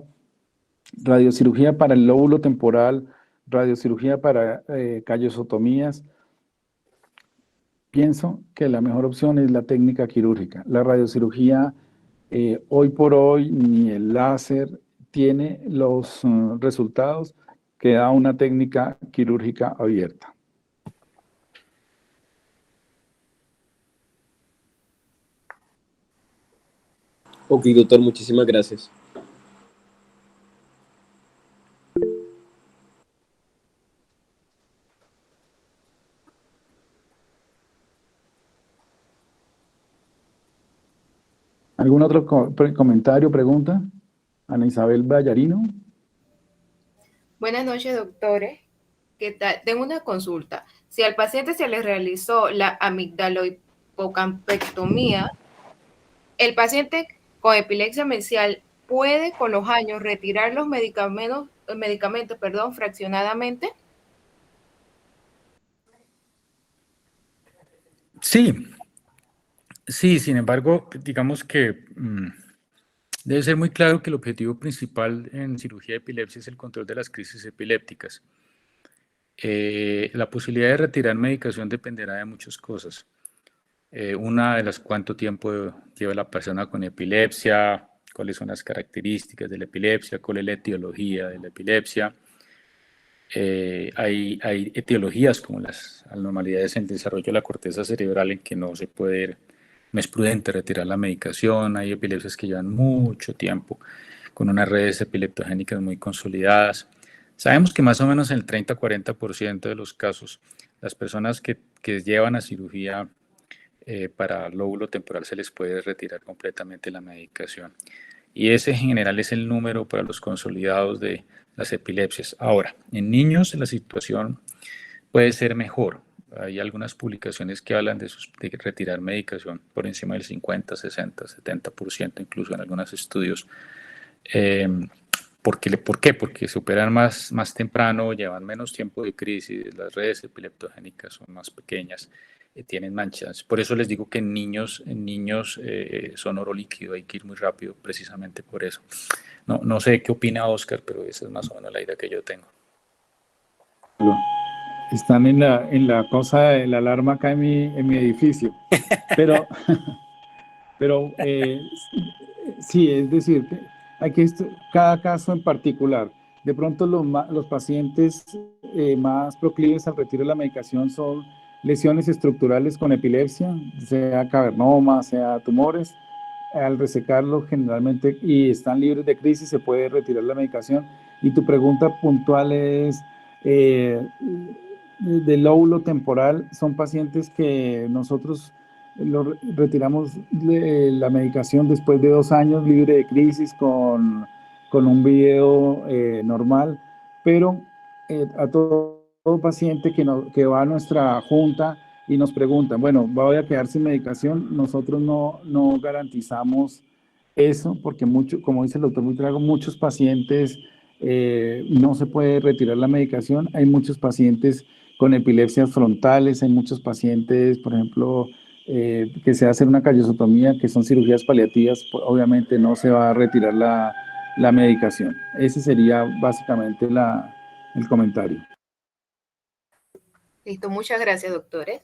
radiocirugía para el lóbulo temporal, radiocirugía para callosotomías, pienso que la mejor opción es la técnica quirúrgica. La radiocirugía, hoy por hoy, ni el láser tiene los resultados que da una técnica quirúrgica abierta. Ok, doctor, muchísimas gracias. ¿Algún otro comentario, pregunta? Ana Isabel Vallarino. Buenas noches, doctores. ¿Qué tal? Tengo una consulta. Si al paciente se le realizó la amigdalohipocampectomía, ¿el paciente con epilepsia mesial puede con los años retirar los medicamentos, fraccionadamente? Sí, sin embargo, digamos que debe ser muy claro que el objetivo principal en cirugía de epilepsia es el control de las crisis epilépticas. La posibilidad de retirar medicación dependerá de muchas cosas. Una de las cuánto tiempo lleva la persona con epilepsia, cuáles son las características de la epilepsia, cuál es la etiología de la epilepsia. Hay etiologías como las anormalidades en el desarrollo de la corteza cerebral en que no es prudente retirar la medicación. Hay epilepsias que llevan mucho tiempo con unas redes epileptogénicas muy consolidadas. Sabemos que más o menos en el 30-40% de los casos, las personas que llevan a cirugía para lóbulo temporal se les puede retirar completamente la medicación. Y ese en general es el número para los consolidados de las epilepsias. Ahora, en niños la situación puede ser mejor. Hay algunas publicaciones que hablan de retirar medicación por encima del 50, 60, 70%, incluso en algunos estudios. ¿Por qué? Porque se operan más temprano, llevan menos tiempo de crisis, las redes epileptogénicas son más pequeñas, tienen manchas. Por eso les digo que en niños son oro líquido, hay que ir muy rápido precisamente por eso. No sé qué opina Oscar, pero esa es más o menos la idea que yo tengo. Están en la cosa de la alarma acá en mi edificio. Pero sí, es decir, hay que cada caso en particular. De pronto los pacientes más proclives al retiro de la medicación son lesiones estructurales con epilepsia, sea cavernoma, sea tumores. Al resecarlo generalmente y están libres de crisis, se puede retirar la medicación. Y tu pregunta puntual es, del lóbulo temporal, son pacientes que nosotros retiramos la medicación después de 2 años libre de crisis con un video normal, pero a todo paciente que va a nuestra junta y nos preguntan, bueno, voy a quedar sin medicación, nosotros no garantizamos eso, porque como dice el doctor Buitrago, muchos pacientes no se puede retirar la medicación. Hay muchos pacientes con epilepsias frontales, hay muchos pacientes, por ejemplo, que se hace una callosotomía, que son cirugías paliativas, pues, obviamente no se va a retirar la medicación. Ese sería básicamente el comentario. Listo, muchas gracias, doctores.